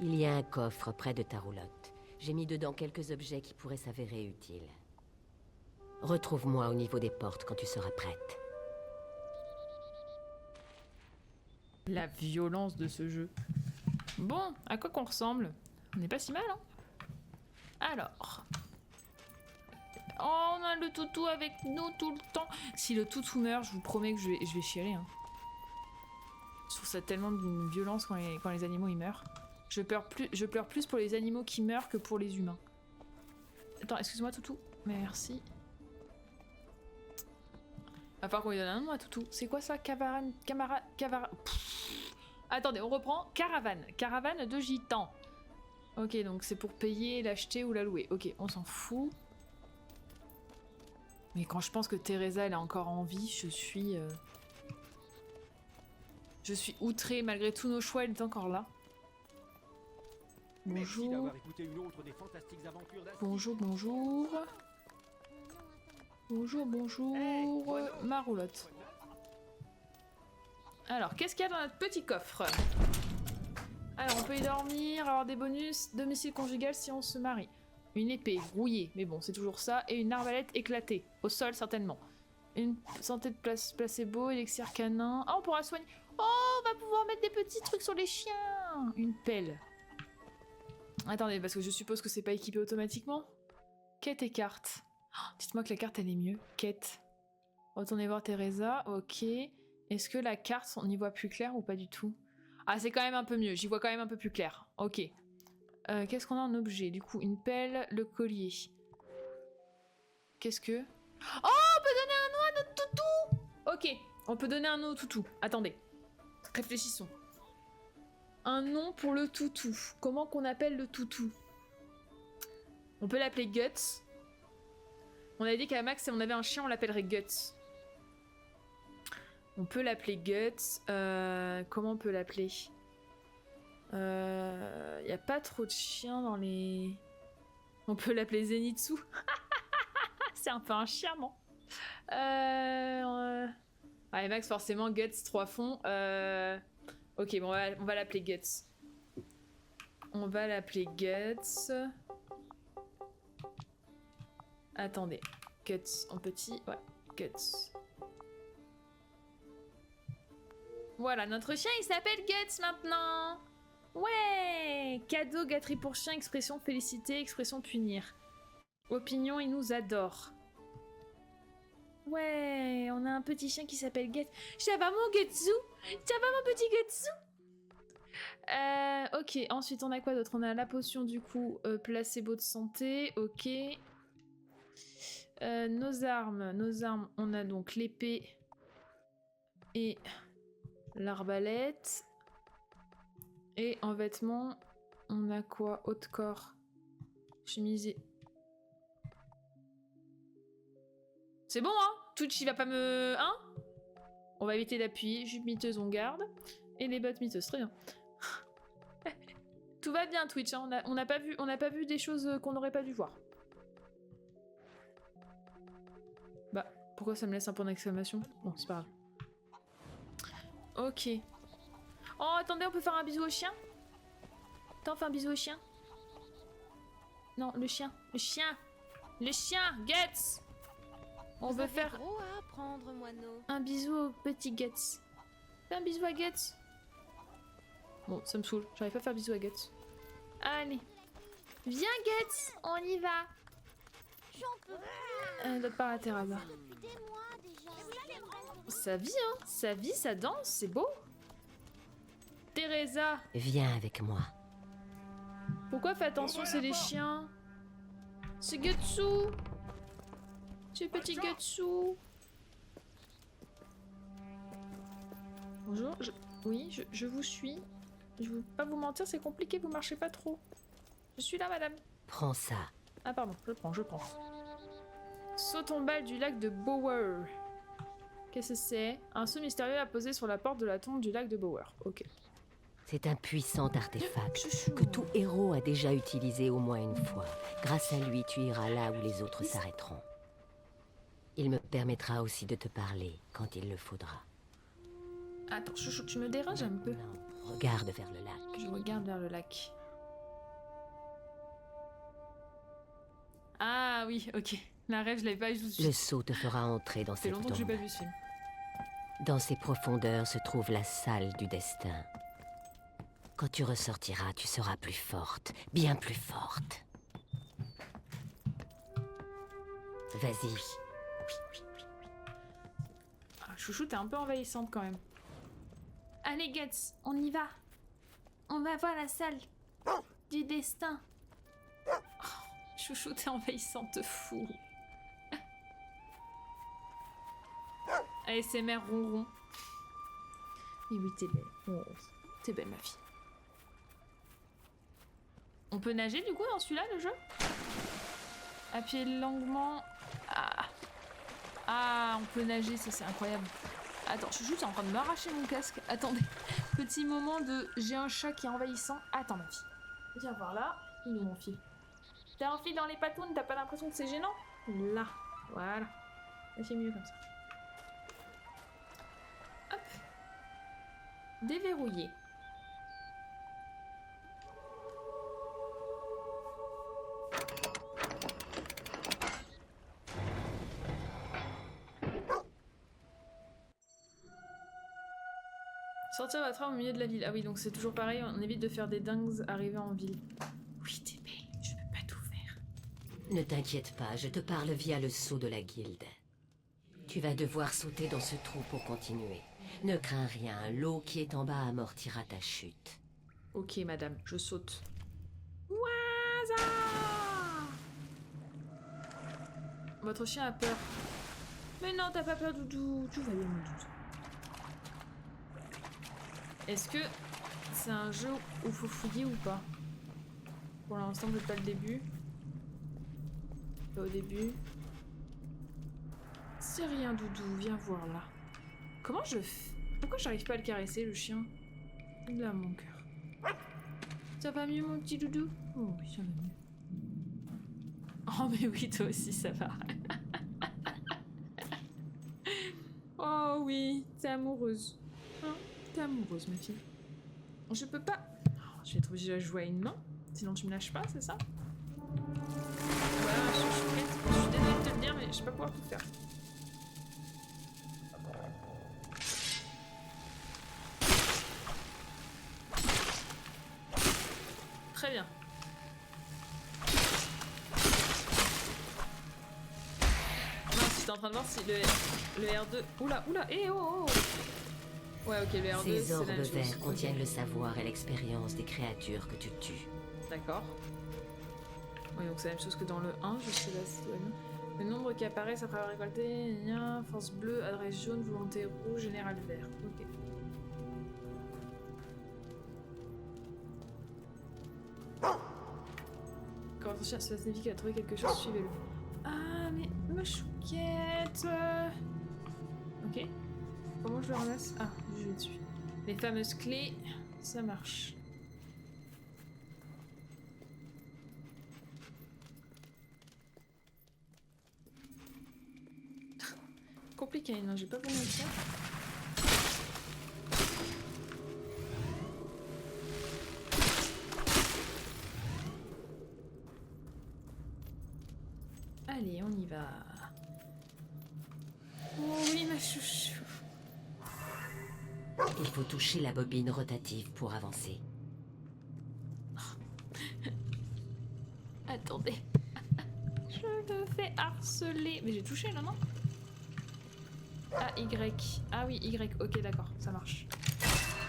Il y a un coffre près de ta roulotte. J'ai mis dedans quelques objets qui pourraient s'avérer utiles. Retrouve-moi au niveau des portes quand tu seras prête. La violence de ce jeu. Bon, à quoi qu'on ressemble? On n'est pas si mal, hein? Alors... Oh, on a le toutou avec nous tout le temps. Si le toutou meurt, je vous promets que je vais chialer. Hein. Je trouve ça tellement d'une violence quand les animaux ils meurent. Je pleure plus pour les animaux qui meurent que pour les humains. Attends, excuse-moi toutou. Merci. À part qu'on lui donne un nom à toutou. C'est quoi ça? Caravane. Attendez, on reprend. Caravane. Caravane de gitans. Ok, donc c'est pour payer, l'acheter ou la louer. Ok, on s'en fout. Mais quand je pense que Teresa elle est encore en vie, je suis outrée. Malgré tous nos choix, elle est encore là. Bonjour. Bonjour, bonjour. Bonjour, bonjour. Ma roulotte. Alors, qu'est-ce qu'il y a dans notre petit coffre? Alors, on peut y dormir, avoir des bonus, domicile conjugal si on se marie. Une épée rouillée, mais bon, c'est toujours ça. Et une arbalète éclatée, au sol certainement. Une santé de placebo, élixir canin. Ah, on pourra soigner. Oh, on va pouvoir mettre des petits trucs sur les chiens. Une pelle. Attendez, parce que je suppose que c'est pas équipé automatiquement. Quête et carte. Oh, dites-moi que la carte elle est mieux. Quête. Retournez voir Teresa, ok. Est-ce que la carte, on y voit plus clair ou pas du tout? Ah, c'est quand même un peu mieux, j'y vois quand même un peu plus clair. Ok. Qu'est-ce qu'on a en objet? Du coup, une pelle, le collier. Qu'est-ce que... Oh, on peut donner un nom à notre toutou! Ok, on peut donner un nom au toutou. Attendez. Réfléchissons. Un nom pour le toutou. Comment qu'on appelle le toutou? On peut l'appeler Guts. On a dit qu'à Max, si on avait un chien, on l'appellerait Guts. On peut l'appeler Guts. Comment on peut l'appeler? Y a pas trop de chiens dans les... On peut l'appeler Zenitsu. C'est un peu un chien, non? Allez, Max, forcément, Guts, 3 fonds. Ok, bon, on va l'appeler Guts. On va l'appeler Guts. Attendez. Guts en petit. Ouais, Guts. Voilà, notre chien, il s'appelle Guts maintenant. Ouais. Cadeau, gâterie pour chien, expression féliciter, expression punir. Opinion, il nous adore. Ouais, on a un petit chien qui s'appelle Guts. Ça va mon Gutsu? Ça va mon petit Gutsu? Ok, ensuite on a quoi d'autre? On a la potion du coup, placebo de santé, ok. Nos armes, on a donc l'épée et l'arbalète. Et en vêtements, on a quoi? Haut de corps, chemise. C'est bon, hein? Twitch, il va pas me... Hein? On va éviter d'appuyer. Jupe miteuse, on garde. Et les bottes miteuses, très bien. Tout va bien, Twitch, hein? On n'a pas vu des choses qu'on n'aurait pas dû voir. Bah, pourquoi ça me laisse un point d'exclamation? Bon, c'est pas grave. Ok. Oh, attendez, on peut faire un bisou au chien? Attends, on fait un bisou au chien? Non, le chien. Le chien! Le chien! Guts! On veut faire un bisou au petit Guts. Fais un bisou à Guts. Bon, ça me saoule. J'arrive pas à faire bisou à Guts. Allez. Viens, Guts! On y va! D'autre part à terre là-bas. Ça vit, hein? Ça vit, ça danse, c'est beau. Teresa! Viens avec moi. Pourquoi fais attention, c'est les chiens? C'est Gutsu! C'est petit Gutsu! Bonjour, oui, je vous suis. Je veux pas vous mentir, c'est compliqué, vous marchez pas trop. Je suis là, madame. Prends ça. Ah pardon, je prends. Saut tombale du lac de Bower. Qu'est-ce que c'est? Un saut mystérieux à poser sur la porte de la tombe du lac de Bower. Ok. C'est un puissant artefact que tout héros a déjà utilisé au moins une fois. Grâce à lui, tu iras là où les autres s'arrêteront. Il me permettra aussi de te parler quand il le faudra. Attends, chouchou, tu me déranges un peu. Regarde vers le lac. Je regarde vers le lac. Ah oui, ok. La rêve, je l'avais pas eu tout de suite. Le saut te fera entrer dans cette longtemps que j'ai tombe. pas vu ce film. Dans ces profondeurs se trouve la salle du destin. Quand tu ressortiras, tu seras plus forte, bien plus forte. Vas-y. Ah, chouchou, t'es un peu envahissante quand même. Allez, Guts, on y va. On va voir la salle du destin. Oh, chouchou, t'es envahissante de fou. ASMR ronron. Et oui, t'es belle. Oh, t'es belle, ma fille. On peut nager du coup dans celui-là, le jeu? Appuyez longuement. Ah, on peut nager, ça c'est incroyable. Attends, chouchou, t'es en train de m'arracher mon casque. Attendez, petit moment de j'ai un chat qui est envahissant. Attends, ma fille. Viens voir là. Il est où mon fil? T'as un fil dans les patounes, t'as pas l'impression que c'est gênant? Là, voilà. Ça fait mieux comme ça. Hop. Déverrouiller. Sortir votre arme au milieu de la ville. Ah oui, donc c'est toujours pareil, on évite de faire des dingues arrivés en ville. Oui, t'es belle, je peux pas tout faire. Ne t'inquiète pas, je te parle via le sceau de la guilde. Tu vas devoir sauter dans ce trou pour continuer. Ne crains rien, l'eau qui est en bas amortira ta chute. Ok, madame, je saute. Waza! Votre chien a peur. Mais non, t'as pas peur, Doudou. Tout va bien, mon Doudou. Est-ce que c'est un jeu où il faut fouiller ou pas? Pour l'instant, peut-être pas le début. Pas au début. C'est rien, Doudou. Viens voir là. Comment je fais? Pourquoi j'arrive pas à le caresser, le chien? Il a mon cœur. Ça va mieux, mon petit Doudou? Oh oui, ça va mieux. Oh mais oui, toi aussi, ça va. Oh oui, t'es amoureuse. Hein? T'es amoureuse, ma fille. Je peux pas... Oh, je vais être obligée de jouer à une main. Sinon tu me lâches pas, c'est ça? Voilà, je suis désolée de te le dire, mais je vais pas pouvoir tout faire. Très bien. Non, j'étais en train de voir si le R2... Oula, oh. Ouais, ok, le R2, Ces c'est orbes la même chose. verts Ok. contiennent le savoir et l'expérience des créatures que tu tues. D'accord. Oui, donc c'est la même chose que dans le 1, je sais pas si c'est bien. Le nombre qui apparaissent après avoir récolté, force bleue, adresse jaune, volonté rouge, général vert. Ok. Quand on cherche, cela signifie qu'il a trouvé quelque chose, suivez-le. Ah, mais ma chouquette. Ok. Comment je le ramasse? Ah, je vais dessus. Les fameuses clés, ça marche. Compliqué, non, j'ai pas besoin de ça. Allez, on y va. Oh oui, ma chouchou. Il faut toucher la bobine rotative pour avancer. Attendez. Je me fais harceler. Mais j'ai touché là, non? Ah, Y. Ah oui, Y. Ok, d'accord, ça marche.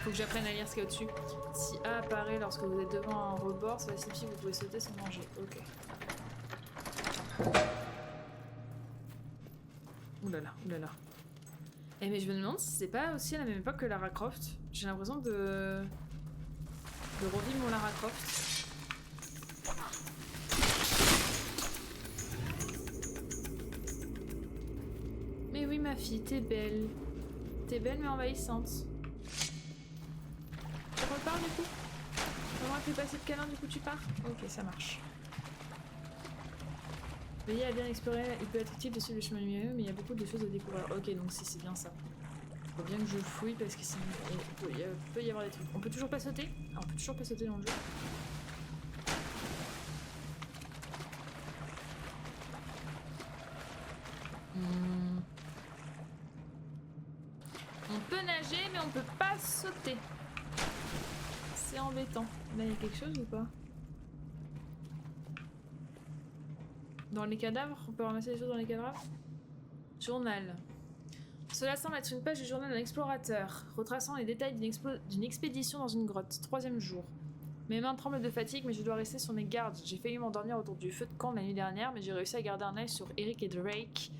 Faut que j'apprenne à lire ce qu'il y a au-dessus. Si A apparaît lorsque vous êtes devant un rebord, ça signifie que vous pouvez sauter sans danger. Ok. Oulala, oulala. Eh mais je me demande si c'est pas aussi à la même époque que Lara Croft. J'ai l'impression de revivre mon Lara Croft. Mais oui ma fille, t'es belle. T'es belle mais envahissante. Tu repars du coup? Comment elle fait passer de câlin, du coup tu pars? Ok, ça marche. Veillez à bien explorer, il peut être utile de suivre le chemin lumineux, mais il y a beaucoup de choses à découvrir. Ok, donc si c'est bien ça. Faut bien que je fouille parce que sinon il peut y avoir des trucs. On peut toujours pas sauter? Ah, on peut toujours pas sauter dans le jeu. On peut nager, mais on peut pas sauter. C'est embêtant. Là, il y a quelque chose ou pas? Dans les cadavres? On peut ramasser des choses dans les cadavres? Journal. Cela semble être une page du journal d'un explorateur, retraçant les détails d'une expédition dans une grotte. 3e jour. Mes mains tremblent de fatigue, mais je dois rester sur mes gardes. J'ai failli m'endormir autour du feu de camp la nuit dernière, mais j'ai réussi à garder un œil sur Eric et Drake.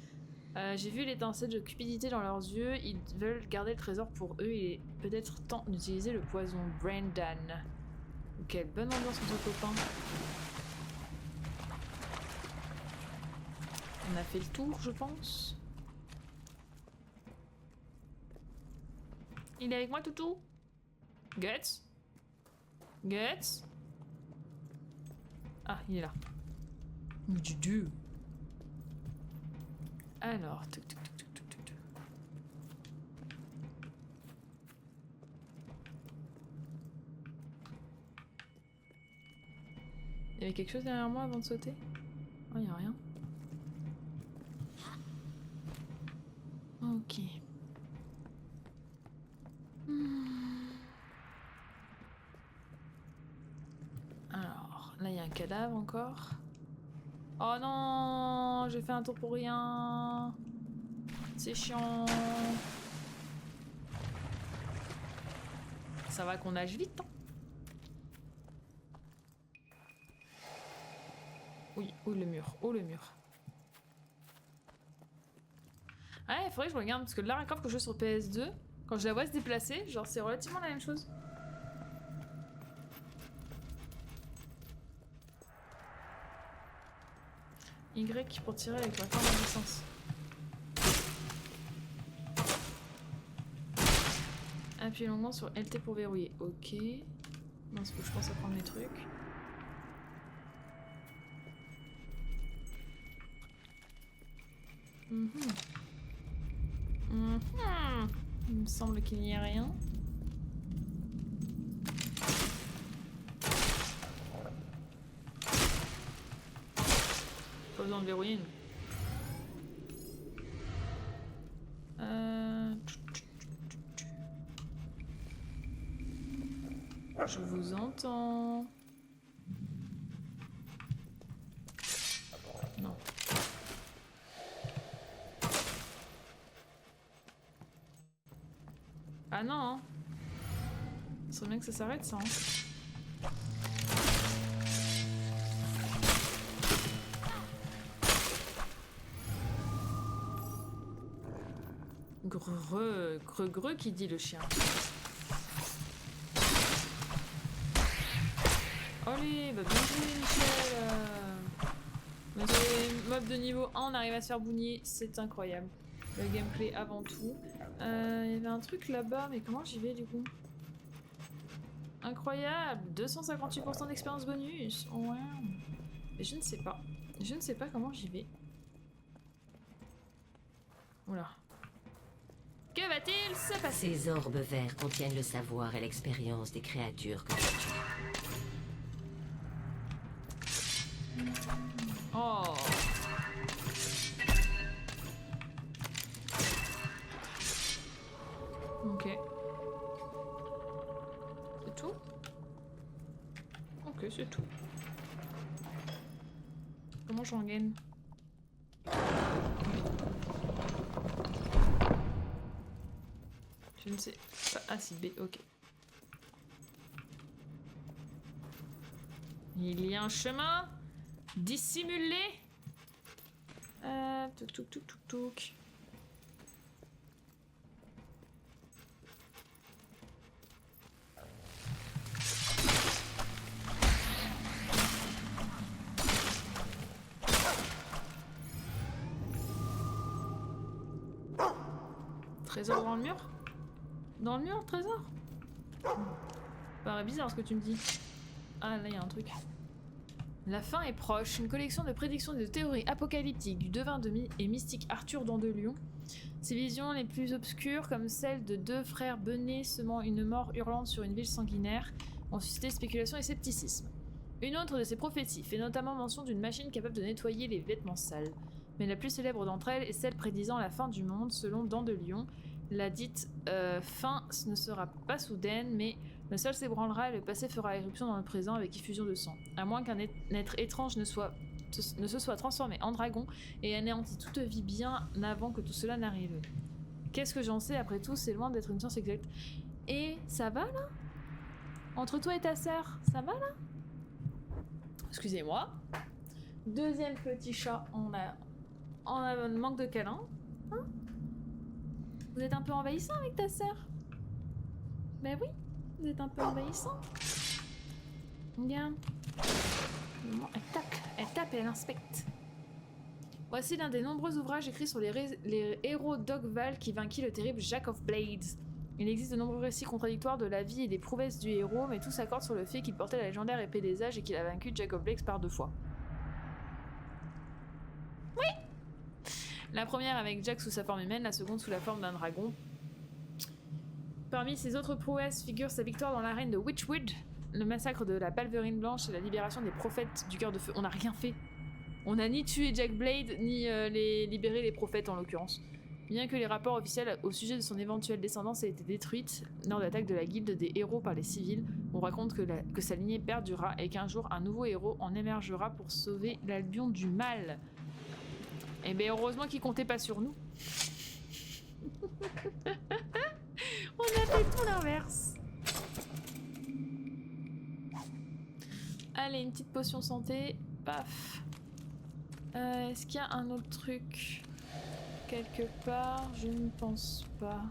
J'ai vu l'étincelle de cupidité dans leurs yeux. Ils veulent garder le trésor pour eux. Il est peut-être temps d'utiliser le poison Brendan. Quelle bonne ambiance entre copains. On a fait le tour, je pense. Il est avec moi, Toutou? Guts? Guts? Ah, il est là. Du dieu. Alors, tuc, tuc, tuc, tuc, tuc, tuc, tuc. Il y avait quelque chose derrière moi avant de sauter? Oh, il n'y a rien. Ok. Alors, là il y a un cadavre encore. Oh non, j'ai fait un tour pour rien. C'est chiant. Ça va qu'on nage vite, hein. Oui, oh le mur, oh le mur. Ouais, il faudrait que je regarde, parce que Lara Croft que je joue sur PS2, quand je la vois se déplacer, genre c'est relativement la même chose. Y pour tirer avec la forme de licence. Appuyez longuement sur LT pour verrouiller. Ok. Non, c'est que je pense à prendre les trucs. Il me semble qu'il n'y a rien. Pas besoin de verrouiller. Je vous entends. Bah non. Hein. Ce serait bien que ça s'arrête ça. Hein. Greux qui dit le chien. Allez, bah bien joué Michel. Mob de niveau 1, on arrive à se faire bougner, c'est incroyable. Le gameplay avant tout. Il y avait un truc là-bas, mais comment j'y vais du coup? Incroyable, 258% d'expérience bonus. Ouais. Mais je ne sais pas. Je ne sais pas comment j'y vais. Oula. Que va-t-il se passer? Ces orbes verts contiennent le savoir et l'expérience des créatures que tu tues. Oh. Ok. C'est tout? Ok, c'est tout. Comment j'en gagne? Je ne sais pas. Ah si, B, ok. Il y a un chemin dissimulé. Touk touk touk touk touk. Trésor dans le mur? Dans le mur, trésor? Paraît bizarre ce que tu me dis. Ah là, il y a un truc. La fin est proche. Une collection de prédictions et de théories apocalyptiques du devin et mystique Arthur Dandelion. Ces visions les plus obscures, comme celle de deux frères benets semant une mort hurlante sur une ville sanguinaire, ont suscité spéculation et scepticisme. Une autre de ces prophéties fait notamment mention d'une machine capable de nettoyer les vêtements sales. Mais la plus célèbre d'entre elles est celle prédisant la fin du monde selon Dandelion. La dite fin ne sera pas soudaine, mais le sol s'ébranlera et le passé fera éruption dans le présent avec effusion de sang. À moins qu'un être étrange ne se soit transformé en dragon et anéanti toute vie bien avant que tout cela n'arrive. Qu'est-ce que j'en sais? Après tout, c'est loin d'être une science exacte. Et ça va là? Entre toi et ta sœur, ça va là? Excusez-moi. Deuxième petit chat, on a un manque de câlin. Hein? Vous êtes un peu envahissant avec ta sœur? Ben oui, vous êtes un peu envahissant. Regarde. Elle tape et elle inspecte. Voici l'un des nombreux ouvrages écrits sur les héros d'Ogval qui vainquit le terrible Jack of Blades. Il existe de nombreux récits contradictoires de la vie et des prouesses du héros, mais tous s'accordent sur le fait qu'il portait la légendaire épée des âges et qu'il a vaincu Jack of Blades par 2 fois. Oui! La première avec Jack sous sa forme humaine, la seconde sous la forme d'un dragon. Parmi ses autres prouesses figure sa victoire dans l'arène de Witchwood, le massacre de la Palverine Blanche et la libération des prophètes du Cœur de Feu. On n'a rien fait. On n'a ni tué Jack Blade, ni libéré les prophètes en l'occurrence. Bien que les rapports officiels au sujet de son éventuelle descendance aient été détruites lors de l'attaque de la guilde des héros par les civils, on raconte que sa lignée perdurera et qu'un jour un nouveau héros en émergera pour sauver l'Albion du mal. Et bien heureusement qu'il comptait pas sur nous. On a fait tout l'inverse. Allez, une petite potion santé. Paf. Est-ce qu'il y a un autre truc quelque part? Je ne pense pas.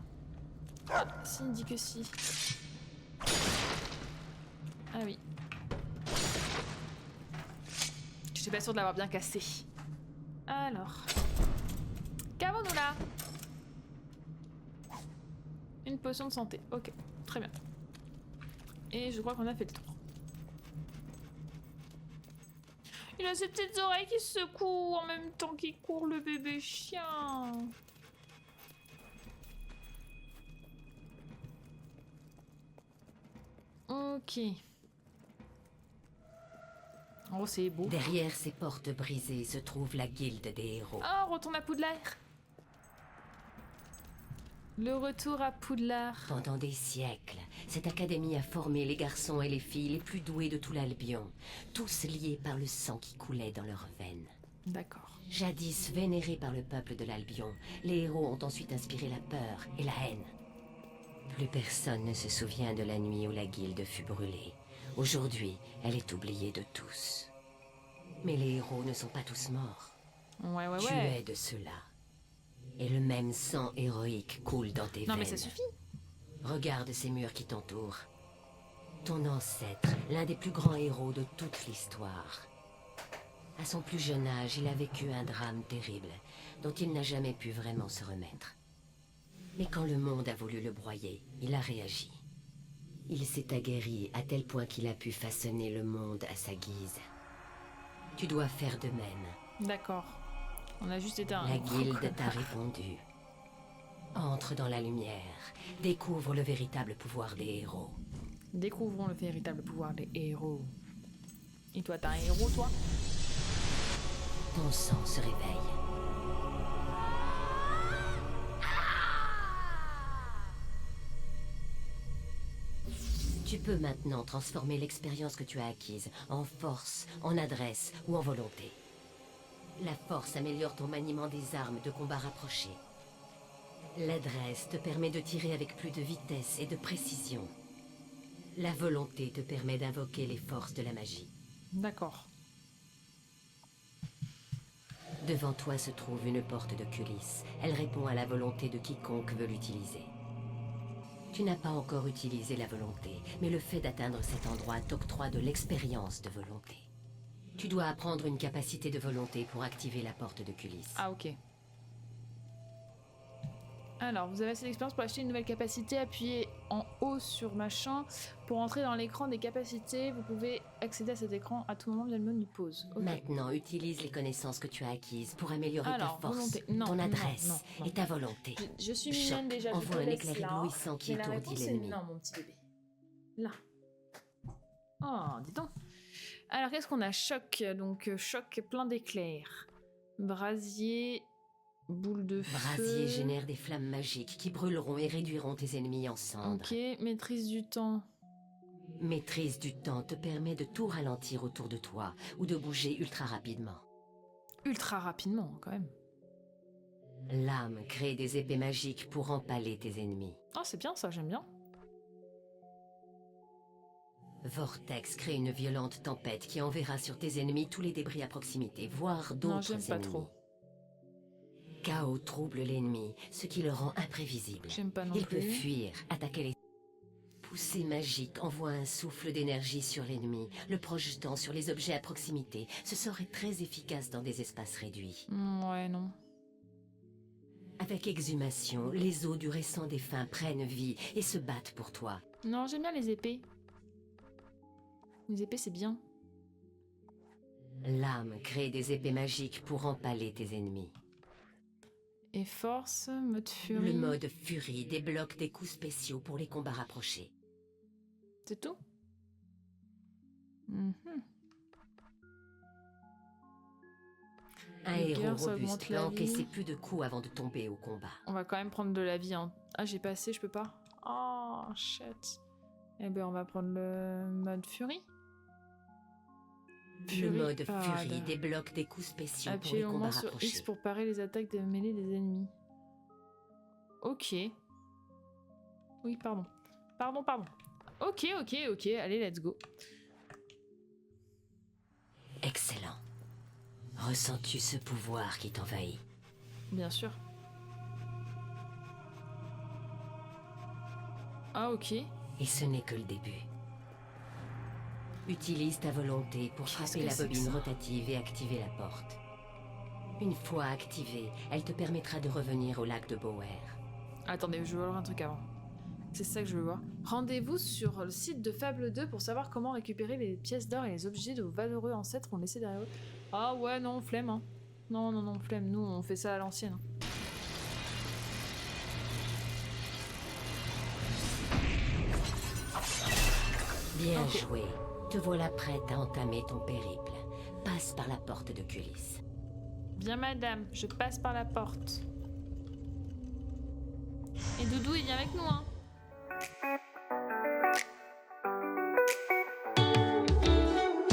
Ah, si, il dit que si. Ah oui. Je suis pas sûre de l'avoir bien cassé. Alors. Qu'avons-nous là? Une potion de santé. Ok, très bien. Et je crois qu'on a fait le tour. Il a ses petites oreilles qui se secouent en même temps qu'il court, le bébé chien. Ok. Oh, c'est beau. Derrière ces portes brisées se trouve la guilde des héros. Oh, on retourne à Poudlard. Le retour à Poudlard. Pendant des siècles, cette académie a formé les garçons et les filles les plus doués de tout l'Albion, tous liés par le sang qui coulait dans leurs veines. D'accord. Jadis vénérés par le peuple de l'Albion, les héros ont ensuite inspiré la peur et la haine. Plus personne ne se souvient de la nuit où la guilde fut brûlée. Aujourd'hui, elle est oubliée de tous. Mais les héros ne sont pas tous morts. Ouais, ouais, Tu ouais. es de ceux-là. Et le même sang héroïque coule dans tes veines. Non, mais ça suffit. Regarde ces murs qui t'entourent. Ton ancêtre, l'un des plus grands héros de toute l'histoire. À son plus jeune âge, il a vécu un drame terrible, dont il n'a jamais pu vraiment se remettre. Mais quand le monde a voulu le broyer, il a réagi. Il s'est aguerri à tel point qu'il a pu façonner le monde à sa guise. Tu dois faire de même. D'accord. On a juste été un... La guilde t'a répondu. Entre dans la lumière, découvre le véritable pouvoir des héros. Découvrons le véritable pouvoir des héros. Et toi, t'as un héros, toi? Ton sang se réveille. Tu peux maintenant transformer l'expérience que tu as acquise en force, en adresse ou en volonté. La force améliore ton maniement des armes de combat rapprochées. L'adresse te permet de tirer avec plus de vitesse et de précision. La volonté te permet d'invoquer les forces de la magie. D'accord. Devant toi se trouve une porte de culisse. Elle répond à la volonté de quiconque veut l'utiliser. Tu n'as pas encore utilisé la volonté, mais le fait d'atteindre cet endroit t'octroie de l'expérience de volonté. Tu dois apprendre une capacité de volonté pour activer la porte de culisse. Ah, ok. Alors, vous avez assez d'expérience pour acheter une nouvelle capacité. Appuyez en haut sur machin. Pour entrer dans l'écran des capacités, vous pouvez accéder à cet écran à tout moment via le menu pause. Okay. Maintenant, utilise les connaissances que tu as acquises pour améliorer alors, ta force, volonté. Non, ton adresse non. et ta volonté. Je suis mignonne déjà. Envoie un éclair là. éblouissant qui Mais la étourdit réponse est l'ennemi. non, mon petit bébé. Là. Oh, dis donc. Alors, qu'est-ce qu'on a? Choc. Donc, choc plein d'éclairs. Brasier... Boule de feu. Brasier génère des flammes magiques qui brûleront et réduiront tes ennemis en cendres. Ok, maîtrise du temps. Maîtrise du temps te permet de tout ralentir autour de toi ou de bouger ultra rapidement. Ultra rapidement, quand même. L'âme crée des épées magiques pour empaler tes ennemis. Oh, c'est bien ça, j'aime bien. Vortex crée une violente tempête qui enverra sur tes ennemis tous les débris à proximité, voire d'autres ennemis. Non, j'aime pas trop. Chaos trouble l'ennemi, ce qui le rend imprévisible. J'aime pas non Il plus. peut fuir, attaquer les... Poussée magique envoie un souffle d'énergie sur l'ennemi, le projetant sur les objets à proximité. Ce sort est très efficace dans des espaces réduits. Ouais, non. Avec exhumation, les os du récent défunt prennent vie et se battent pour toi. Non, j'aime bien les épées. Les épées, c'est bien. L'âme crée des épées magiques pour empaler tes ennemis. Et force, mode furie. Le mode furie débloque des coups spéciaux pour les combats rapprochés. C'est tout? Un Les héros guerres, ça robuste augmente peut la encaisser vie. plus de coups avant de tomber au combat. On va quand même prendre de la vie. Hein. Ah, j'ai passé, je peux pas. Oh, shit. Eh ben, on va prendre le mode furie. Le mode furie débloque des coups spéciaux pour les Appuyez au combats moins sur rapprochés. X pour parer les attaques de mêlée des ennemis. Ok. Oui, pardon. Pardon. Ok. Allez, let's go. Excellent. Ressens-tu ce pouvoir qui t'envahit? Bien sûr. Ah, ok. Et ce n'est que le début. Utilise ta volonté pour frapper la bobine rotative et activer la porte. Une fois activée, elle te permettra de revenir au lac de Bower. Attendez, je veux voir un truc avant. C'est ça que je veux voir. Rendez-vous sur le site de Fable 2 pour savoir comment récupérer les pièces d'or et les objets de vos valeureux ancêtres qu'on laissé derrière eux. Ah ouais, non, flemme, hein. Non, flemme. Nous, on fait ça à l'ancienne. Hein. Bien joué. Te voilà prête à entamer ton périple. Passe par la porte de culisse. Bien, madame, je passe par la porte. Et Doudou, il vient avec nous, hein.